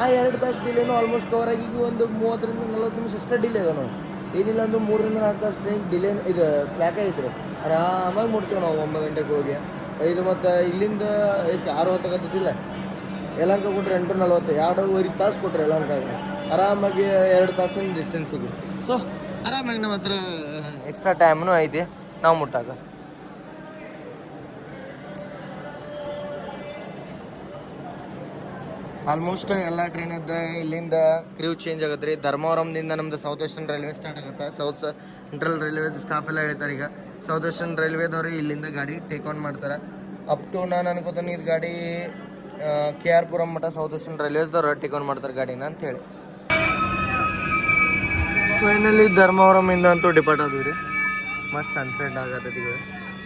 ಆ 2 ತಾಸು ಡಿಲೇನು ಆಲ್ಮೋಸ್ಟ್ ಕವರ್ ಆಗಿ ಈಗ ಒಂದು 30ರಿಂದ 40 ನಿಮಿಷ ಅಷ್ಟೇ ಡಿಲೇ ಅದ. ನಾವು ಏನಿಲ್ಲ ಅಂದ್ರೆ 3ರಿಂದ 4 ತಾಸು ಟ್ರೈನ್ ಡಿಲೇ ಇದು ಸ್ಲ್ಯಾಕ್ ಐತ್ರಿ. ಆರಾಮಾಗಿ ಮುಟ್ತೀವಿ ನಾವು 9 ಗಂಟೆಗೆ ಹೋಗಿ. ಇದು ಮತ್ತು ಇಲ್ಲಿಂದ 6:10 ಆಗತ್ತಿಲ್ಲ, ಯಲಹಂಕ ಕೊಟ್ಟರೆ 8:40, 2.5 ತಾಸು ಕೊಟ್ಟರೆ ಯಲಹಂಕಾಗ ಆರಾಮಾಗಿ 2 ತಾಸಿನ ಡಿಸ್ಟೆನ್ಸಿಗೆ. ಸೊ ಆರಾಮಾಗಿ ನಮ್ಮ ಹತ್ರ ಎಕ್ಸ್ಟ್ರಾ ಟೈಮ್ನು ಐತಿ ನಾವು ಮುಟ್ಟಾಗ. ಆಲ್ಮೋಸ್ಟ್ ಎಲ್ಲ ಟ್ರೈನದ್ದು ಇಲ್ಲಿಂದ ಕ್ರ್ಯೂ ಚೇಂಜ್ ಆಗತ್ತೆ ರೀ. ಧರ್ಮವರಂದಿಂದ ನಮ್ಮದು ಸೌತ್ ವೆಸ್ಟರ್ನ್ ರೈಲ್ವೆ ಸ್ಟಾರ್ಟ್ ಆಗುತ್ತೆ. ಸೌತ್ ಸೆಂಟ್ರಲ್ ರೈಲ್ವೆ ಸ್ಟಾಫ್ ಎಲ್ಲ ಹೇಳ್ತಾರೆ ಈಗ ಸೌತ್ ವೆಸ್ಟರ್ನ್ ರೈಲ್ವೇದವ್ರು ಇಲ್ಲಿಂದ ಗಾಡಿ ಟೇಕ್ ಆನ್ ಮಾಡ್ತಾರೆ. ಅಪ್ ಟು ನಾನು ಅನ್ಕೋತೀನಿ ಇದು ಗಾಡಿ KR ಪುರಂ ಮಟ್ಟ ಸೌತ್ ವೆಸ್ಟರ್ನ್ ರೈಲ್ವೇಸ್ದವ್ರು ಟೇಕ್ ಆನ್ ಮಾಡ್ತಾರೆ ಗಾಡಿನ ಅಂತೇಳಿ. ಫೈನಲಿ ಧರ್ಮವರಮಿಂದ ಅಂತೂ ಡಿಪಾರ್ಟ್ ಆದ್ವಿ ರೀ. ಮಸ್ತ್ ಸನ್ಸೆಟ್ ಆಗತ್ತೈತಿ ಈಗ.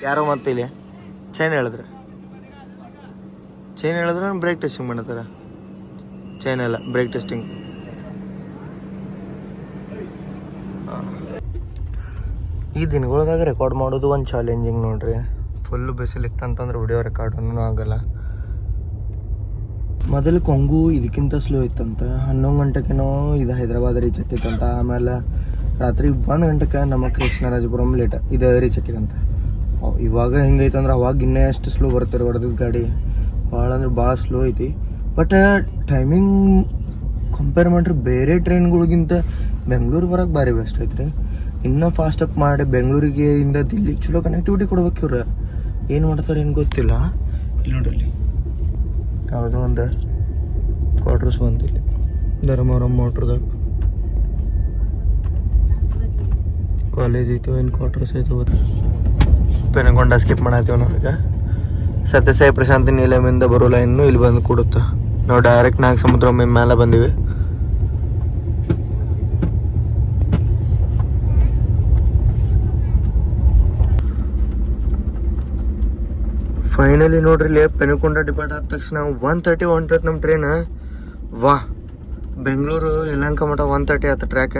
ಯಾರೋ ಮತ್ತೆ ಇಲ್ಲಿ ಚೈನ್ ಹೇಳಿದ್ರೆ ಬ್ರೇಕ್ ಟೆಸ್ಟಿಂಗ್ ಮಾಡತ್ತಾರ. ಚೈನ್ ಅಲ್ಲ, ಬ್ರೇಕ್ ಟೆಸ್ಟಿಂಗ್. ಈ ದಿನಗಳದಾಗ ರೆಕಾರ್ಡ್ ಮಾಡೋದು ಒಂದು ಚಾಲೆಂಜಿಂಗ್ ನೋಡ್ರಿ. ಫುಲ್ಲು ಬಿಸಿಲಿತ್ತಂತಂದ್ರೆ ವಿಡಿಯೋ ರೆಕಾರ್ಡೂ ಆಗಲ್ಲ. ಮೊದಲು ಕೊಂಗು ಇದಕ್ಕಿಂತ ಸ್ಲೋ ಇತ್ತಂತ. 11 ಗಂಟೆಗೇನೋ ಇದು ಹೈದ್ರಾಬಾದ್ ರೀಚ್ ಆಕಿತ್ತಂತ. ಆಮೇಲೆ ರಾತ್ರಿ 1 ಗಂಟೆಗೆ ನಮ್ಮ ಕೃಷ್ಣರಾಜಪುರಂ ಇದು ರೀಚ್ ಆಕಿದಂತ. ಇವಾಗ ಹೆಂಗೈತಂದ್ರೆ ಅವಾಗ ಇನ್ನೂ ಎಷ್ಟು ಸ್ಲೋ ಬರ್ತಾರೆ ಹೊಡೆದಿದ್ದು ಗಾಡಿ. ಭಾಳ ಅಂದ್ರೆ ಭಾಳ ಸ್ಲೋ ಐತಿ. ಬಟ್ ಟೈಮಿಂಗ್ ಕಂಪೇರ್ ಮಾಡ್ರಿ ಬೇರೆ ಟ್ರೈನ್ಗಳಿಗಿಂತ ಬೆಂಗಳೂರು ಬರೋಕ್ಕೆ ಭಾರಿ ಬೆಸ್ಟ್ ಐತ್ರಿ. ಇನ್ನೂ ಫಾಸ್ಟ್ ಅಪ್ ಮಾಡಿ ಬೆಂಗಳೂರಿಗೆ ಇಂದ ದಿಲ್ಲಿಗೆ ಚಲೋ ಕನೆಕ್ಟಿವಿಟಿ ಕೊಡ್ಬೇಕು. ಇವ್ರು ಏನು ಮಾಡ್ತಾರೆ ಏನು ಗೊತ್ತಿಲ್ಲ. ಇಲ್ಲಿ ನೋಡ್ರಿ, ಯಾವುದೋ ಒಂದು ಕ್ವಾರ್ಟರ್ಸ್ ಬಂದಿಲ್ಲ ಧರ್ಮವರಂ ಮೋಟ್ರದಾಗ. ಕಾಲೇಜ್ ಐತೋ ಏನು ಕ್ವಾರ್ಟರ್ಸ್ ಐತೋ ಗೊತ್ತ. ಪೆನಗೊಂಡ ಸ್ಕಿಪ್ ಮಾಡತ್ತೀವಿ ನಾವೀಗ. ಸತ್ಯಸಾಯಿ ಪ್ರಶಾಂತಿ ನಿಲಯಮಿಂದ ಬರೋ ಲೈನ್ನು ಇಲ್ಲಿ ಬಂದು ಕೊಡುತ್ತೆ. ನಾವು ಡೈರೆಕ್ಟ್ ನಾಗ ಸಮುದ್ರ ಮೇಲೆ ಬಂದಿವಿ. ಫೈನಲಿ ನೋಡ್ರಿ ಇಲ್ಲಿ ಪೆನುಕೊಂಡ ಡಿಪಾರ್ಟ್ ಆದ ತಕ್ಷಣ 1:30 ಹೊಂಟೈತೆ ನಮ್ಮ ಟ್ರೈನ್. ವಾ, ಬೆಂಗಳೂರು ಯಲಹಂಕ ಮಠ 1:30 ಆತ ಟ್ರ್ಯಾಕ್.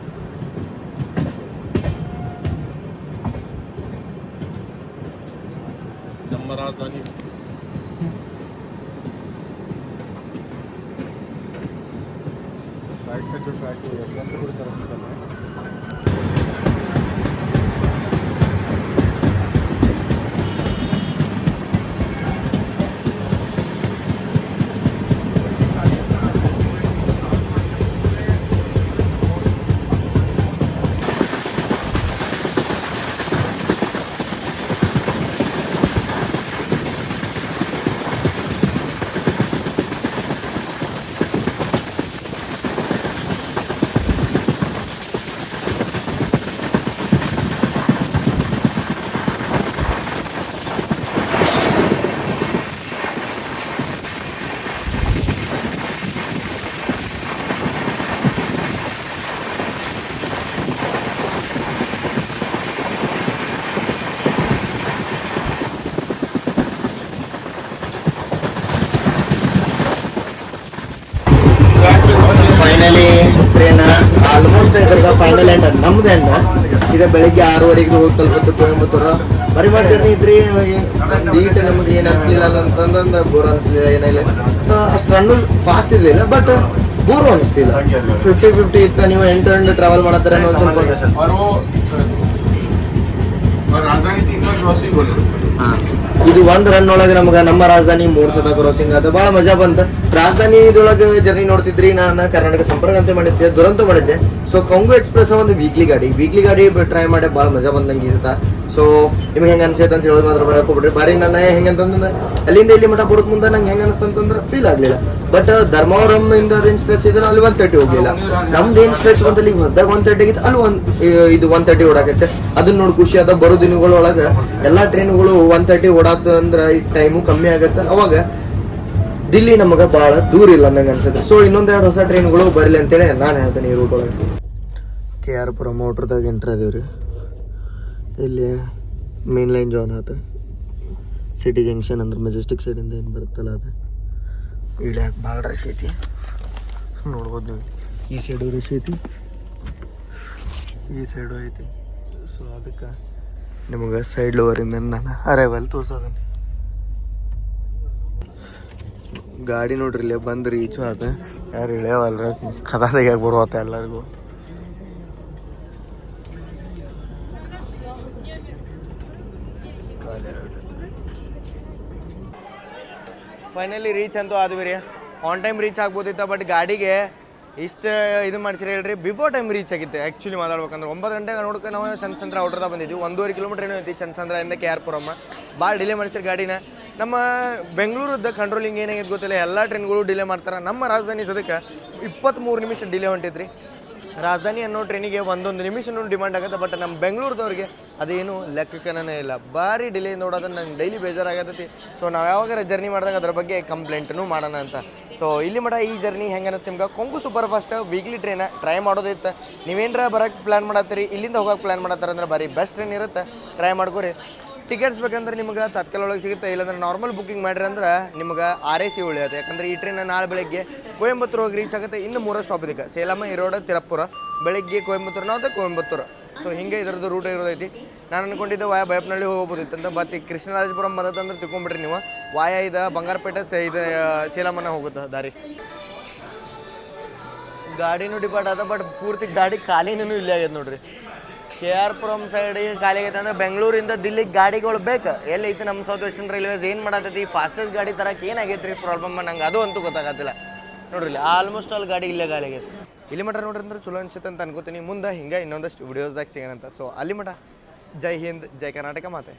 ನಮ್ಮ ರಾಜಧಾನಿ. राइट साइड जो ट्रैक है यशवंतपुर तरफ निकलना है. ಫೈನಲಿ ಟ್ರೈನ್ ಆಲ್ಮೋಸ್ಟ್ ಇದ್ರದ ಫೈನಲ್ ಎಂಡ್ ನಮ್ದು ಎಂಡ್ ಇದು ಬೆಳಿಗ್ಗೆ 6:30 ಹೋಗಿ ತಲುಪುತ್ತೆ ಕೊಯಂಬತ್ತೂರು. ಬರೀ ಮಸ್ತ್ ಜರ್ನಿ ಇದ್ರಿ. ನೀಟ್ ನಮಗೆ ಏನು ಅನಿಸ್ಲಿಲ್ಲ ಅಂತಂದ್ರೆ ಬೋರ್ ಅನಿಸ್ಲಿಲ್ಲ, ಏನಿಲ್ಲ ಅಷ್ಟು ರನ್ನು ಫಾಸ್ಟ್ ಇರಲಿಲ್ಲ, ಬಟ್ ಬೋರ್ ಅನಿಸ್ಲಿಲ್ಲ. 50-50 ಇತ್ತು. ನೀವು ಎಂಟು ಟ್ರಾವೆಲ್ ಮಾಡತ್ತಾರೆ ಅನ್ನೋ ಸ್ವಲ್ಪ ರಾಜಧಾನಿ 3 बार क्रॉसिंग बोले. ಇದು ಒಂದು ರನ್ ಒಳಗೆ ನಮ್ಗೆ ನಮ್ಮ ರಾಜಧಾನಿ 3 ಸತ ಕ್ರಾಸಿಂಗ್ ಅದು ಭಾಳ ಮಜಾ ಬಂತು. ರಾಜಧಾನಿ ಇದ್ರೊಳಗೆ ಜರ್ನಿ ನೋಡ್ತಿದ್ರಿ. ನಾನು ಕರ್ನಾಟಕ ಸಂಪರ್ಕ ಅಂತ ಮಾಡಿದ್ದೆ, ದುರಂತ ಮಾಡಿದ್ದೆ. ಸೊ ಕೊಂಗು ಎಕ್ಸ್ಪ್ರೆಸ್ ಒಂದು ವೀಕ್ಲಿ ಗಾಡಿ ಟ್ರೈ ಮಾಡಿ ಭಾಳ ಮಜಾ ಬಂದಂಗೆ ಇರುತ್ತೆ. ಸೊ ನಿಮ್ಗೆ ಹೆಂಗೆ ಅನ್ಸೈತೆ ಅಂತ ಹೇಳೋದು ಮಾತ್ರ ಬರಕ್ಕೆ ಹೋಗ್ಬಿಡ್ರಿ. ಬಾರಿ ನನ್ನ ಹೆಂಗಂತಂದ್ರೆ ಅಲ್ಲಿಂದ ಇಲ್ಲಿ ಮಠ ಬರೋದು ಮುಂದೆ ನಂಗೆ ಹೆಂಗೆ ಅನಿಸ್ತಂತಂದ್ರೆ ಫೀಲ್ ಆಗಲಿಲ್ಲ. ಬಟ್ ಧರ್ಮವರಂ ಇಂದ ಅದೇನು ಸ್ಟ್ರೆಚ್ ಇದ್ರೆ ಅಲ್ಲಿ 130 ಹೋಗಲಿಲ್ಲ. ನಮ್ದು ಏನು ಸ್ಟ್ರೆಚ್ ಬಂತಲ್ಲಿ ಈಗ ಹೊಸದಾಗ 130 ಆಗಿತ್ತು, ಅಲ್ಲಿ ಇದು 130 ಓಡಾಕೈತೆ. ಅದನ್ನ ನೋಡಿ ಖುಷಿ ಅದ. ಬರೋ ದಿನಗಳೊಳಗೆ ಎಲ್ಲ ಟ್ರೈನ್ಗಳು 130 ಓಡಾತು ಅಂದ್ರೆ ಈ ಟೈಮು ಕಮ್ಮಿ ಆಗುತ್ತೆ. ಅವಾಗ ದಿಲ್ಲಿ ನಮಗೆ ಭಾಳ ದೂರ ಇಲ್ಲ ನಂಗೆ ಅನ್ಸುತ್ತೆ. ಸೊ ಇನ್ನೊಂದೆರಡು ಹೊಸ ಟ್ರೈನ್ಗಳು ಬರಲಿ ಅಂತೇಳಿ ನಾನು ಹೇಳ್ತೇನೆ ಈ ರೂಟ್ ಒಳಗೆ. KR ಪುರಂ ಮೋಟ್ರದಾಗ ಎಂಟ್ರ್ ಅದೇವ್ರಿ. ಇಲ್ಲಿ ಮೇನ್ ಲೈನ್ ಜಾನ್ ಆತ. ಸಿಟಿ ಜಂಕ್ಷನ್ ಅಂದ್ರೆ ಮೆಜೆಸ್ಟಿಕ್ ಸೈಡಿಂದ ಏನು ಬರುತ್ತಲ್ಲ ಅದು ಇಳ್ಯಾಕೆ ಭಾಳ ರಶ್ ಐತಿ. ನೋಡ್ಬೋದು ನೀವು, ಈ ಸೈಡು ರಶ್ ಐತಿ, ಈ ಸೈಡು ಐತಿ. ಸೊ ಅದಕ್ಕೆ ನಿಮಗೆ ಸೈಡ್ ಲೋವರಿಂದ ನಾನು ಅರೈವಲ್ ತೋರ್ಸೋದನ್ನು. ಗಾಡಿ ನೋಡ್ರಿ ಇಲ್ಲೇ ಬಂದು ರೀಚು ಆತ. ಯಾರು ಇಳ್ಯಾವಲ್ರ ಕದ ತೆಗಿಯಾಕೆ ಬರುವತ್ತ ಎಲ್ಲರಿಗೂ. ಫೈನಲಿ ರೀಚ್ ಅಂತೂ ಆದ್ವಿ ರೀ. ಆನ್ ಟೈಮ್ ರೀಚ್ ಆಗ್ಬೋದಿತ್ತು, ಬಟ್ ಗಾಡಿಗೆ ಇಷ್ಟು ಇದು ಮಾಡ್ಸಿರಿ ಹೇಳ್ರಿ. ಬಿಫೋರ್ ಟೈಮ್ ರೀಚ್ ಆಗಿತ್ತು ಆ್ಯಕ್ಚುಲಿ ಮಾತಾಡ್ಬೇಕಂದ್ರೆ. 9 ಗಂಟೆಗೆ ನೋಡ್ಕೊಂಡು ನಾವು ಚನ್ನಸಂದ್ರ ಔಟ್ರದ ಬಂದಿದ್ವಿ. 1.5 ಕಿಲೋಮೀಟರ್ ಏನೋ ಐತಿ ಚನ್ನಸಂದ್ರದಿಂದ KR ಪುರಂ. ಭಾಳ ಡಿಲೇ ಮಾಡಿಸಿರಿ ಗಾಡಿನ. ನಮ್ಮ ಬೆಂಗಳೂರದ ಕಂಟ್ರೋಲಿಂಗ್ ಏನಾಗೈತೆ ಗೊತ್ತಿಲ್ಲ, ಎಲ್ಲ ಟ್ರೈನ್ಗಳು ಡಿಲೇ ಮಾಡ್ತಾರೆ. ನಮ್ಮ ರಾಜಧಾನಿ ಸದಕ್ಕೆ 23 ನಿಮಿಷ ಡಿಲೇ ಹೊಂಟಿದ್ರಿ. ರಾಜಧಾನಿ ಅನ್ನೋ ಟ್ರೈನಿಗೆ 1 ನಿಮಿಷನೂ ಡಿಮಾಂಡ್ ಆಗುತ್ತೆ, ಬಟ್ ನಮ್ಮ ಬೆಂಗಳೂರದವ್ರಿಗೆ ಅದೇನು ಲೆಕ್ಕಕ್ಕನೇ ಇಲ್ಲ. ಭಾರಿ ಡಿಲೇ ನೋಡೋದನ್ನು ನಂಗೆ ಡೈಲಿ ಬೇಜಾರಾಗತ್ತೈತಿ. ಸೊ ನಾವು ಯಾವಾಗಾರ ಜರ್ನಿ ಮಾಡಿದಾಗ ಅದ್ರ ಬಗ್ಗೆ ಕಂಪ್ಲೇಂಟೂ ಮಾಡೋಣ ಅಂತ. ಸೊ ಇಲ್ಲಿ ಮಟ ಈ ಜರ್ನಿ ಹೆಂಗೆ ಅನಿಸ್ತು ನಿಮ್ಗೆ? ಕೊಂಗು ಸೂಪರ್ ಫಾಸ್ಟ್ ವೀಕ್ಲಿ ಟ್ರೈನ ಟ್ರೈ ಮಾಡೋದಿತ್ತು. ನೀವೇನರ ಬರೋಕ್ಕೆ ಪ್ಲ್ಯಾನ್ ಮಾಡತ್ತೀರಿ, ಇಲ್ಲಿಂದ ಹೋಗೋಕೆ ಪ್ಲ್ಯಾನ್ ಮಾಡತ್ತಾರೆ ಅಂದ್ರೆ ಭಾರಿ ಬೆಸ್ಟ್ ಟ್ರೈನ್ ಇರುತ್ತೆ, ಟ್ರೈ ಮಾಡ್ಕೊರಿ. ಟಿಕೆಟ್ಸ್ ಬೇಕಂದ್ರೆ ನಿಮ್ಗೆ ತತ್ಕಾಲ ಒಳಗೆ ಸಿಗುತ್ತೆ. ಇಲ್ಲಾಂದ್ರೆ ನಾರ್ಮಲ್ ಬುಕ್ಕಿಂಗ್ ಮಾಡಿರಿ ಅಂದ್ರೆ ನಿಮ್ಗೆ RAC ಉಳಿಯುತ್ತೆ. ಯಾಕಂದ್ರೆ ಈ ಟ್ರೈನ್ ನಾಳೆ ಬೆಳಗ್ಗೆ ಕೊಯಂಬತ್ತೂರು ಹೋಗಿ ರೀಚ್ ಆಗುತ್ತೆ. ಇನ್ನು 3 ಸ್ಟಾಪ್ ಇದಕ್ಕೆ: ಸೇಲಂ, ಇರೋಡ, ತಿರುಪುರ. ಬೆಳಗ್ಗೆ ಕೊಯಂಬತ್ತೂರು ನಾವು ಕೊಯಂಬತ್ತೂರು. ಸೊ ಹಿಂಗೆ ಇದರದ್ದು ರೂಟ್ ಇರೋದೈತಿ. ನಾನು ಅಂದ್ಕೊಂಡಿದ್ದೆ ವಾಯ ಬೈಪ್ನಳ್ಳಿ ಹೋಗ್ಬೋದಿತ್ತು ಅಂತ. ಮತ್ತು ಕೃಷ್ಣರಾಜಪುರಂ ಬಂದತ್ತಂದ್ರೆ ತಿಳ್ಕೊಂಬಿಡ್ರಿ ನೀವು. ವಾಯ ಇದು ಬಂಗಾರಪೇಟೆ ಇದು ಸೇಲಮನ್ನ ಹೋಗುತ್ತೆ ದಾರಿ. ಗಾಡಿನೂ ಡಿಪಾರ್ಟ್ ಆದ, ಬಟ್ ಪೂರ್ತಿ ಗಾಡಿ ಖಾಲಿನೂ ಇಲ್ಲೇ ಆಗ್ಯದ ನೋಡ್ರಿ. KR ಪುರಂ ಸೈಡಿಗೆ ಖಾಲಿ ಆಗೈತೆ ಅಂದ್ರೆ ಬೆಂಗಳೂರಿಂದ ದಿಲ್ಲಿಗೆ ಗಾಡಿಗಳು ಬೇಕು. ಎಲ್ಲೈತಿ ನಮ್ಮ ಸೌತ್ ವೆಸ್ಟರ್ನ್ ರೈಲ್ವೇಸ್ ಏನು ಮಾಡತ್ತೈತಿ, ಫಾಸ್ಟೆಸ್ಟ್ ಗಾಡಿ ತರಕ್ಕೆ ಏನಾಗೈತೆ ರೀ ಪ್ರಾಬ್ಲಮ್ ನಂಗೆ ಅದು ಅಂತೂ ಗೊತ್ತಾಗತ್ತಿಲ್ಲ ನೋಡ್ರಿ. ಆಲ್ಮೋಸ್ಟ್ ಆಲ್ ಗಾಡಿ ಇಲ್ಲೇ ಖಾಲಿ ಆಗೈತೆ. ಇಲ್ಲಿ ಮಟ್ಟ ನೋಡ್ರಿ ಅಂದ್ರೆ ಚಲೋ ಅನ್ಸುತ್ತೆ ಅಂತ ಅನ್ಕೋತೀನಿ. ಮುಂದೆ ಹಿಂಗೆ ಇನ್ನೊಂದಷ್ಟು ವಿಡಿಯೋಸ್ದಾಗ ಸಿಗೋಣಂತ. ಸೊ ಅಲ್ಲಿ ಮಟ್ಟ ಜೈ ಹಿಂದ್, ಜೈ ಕರ್ನಾಟಕ ಮಾತೆ.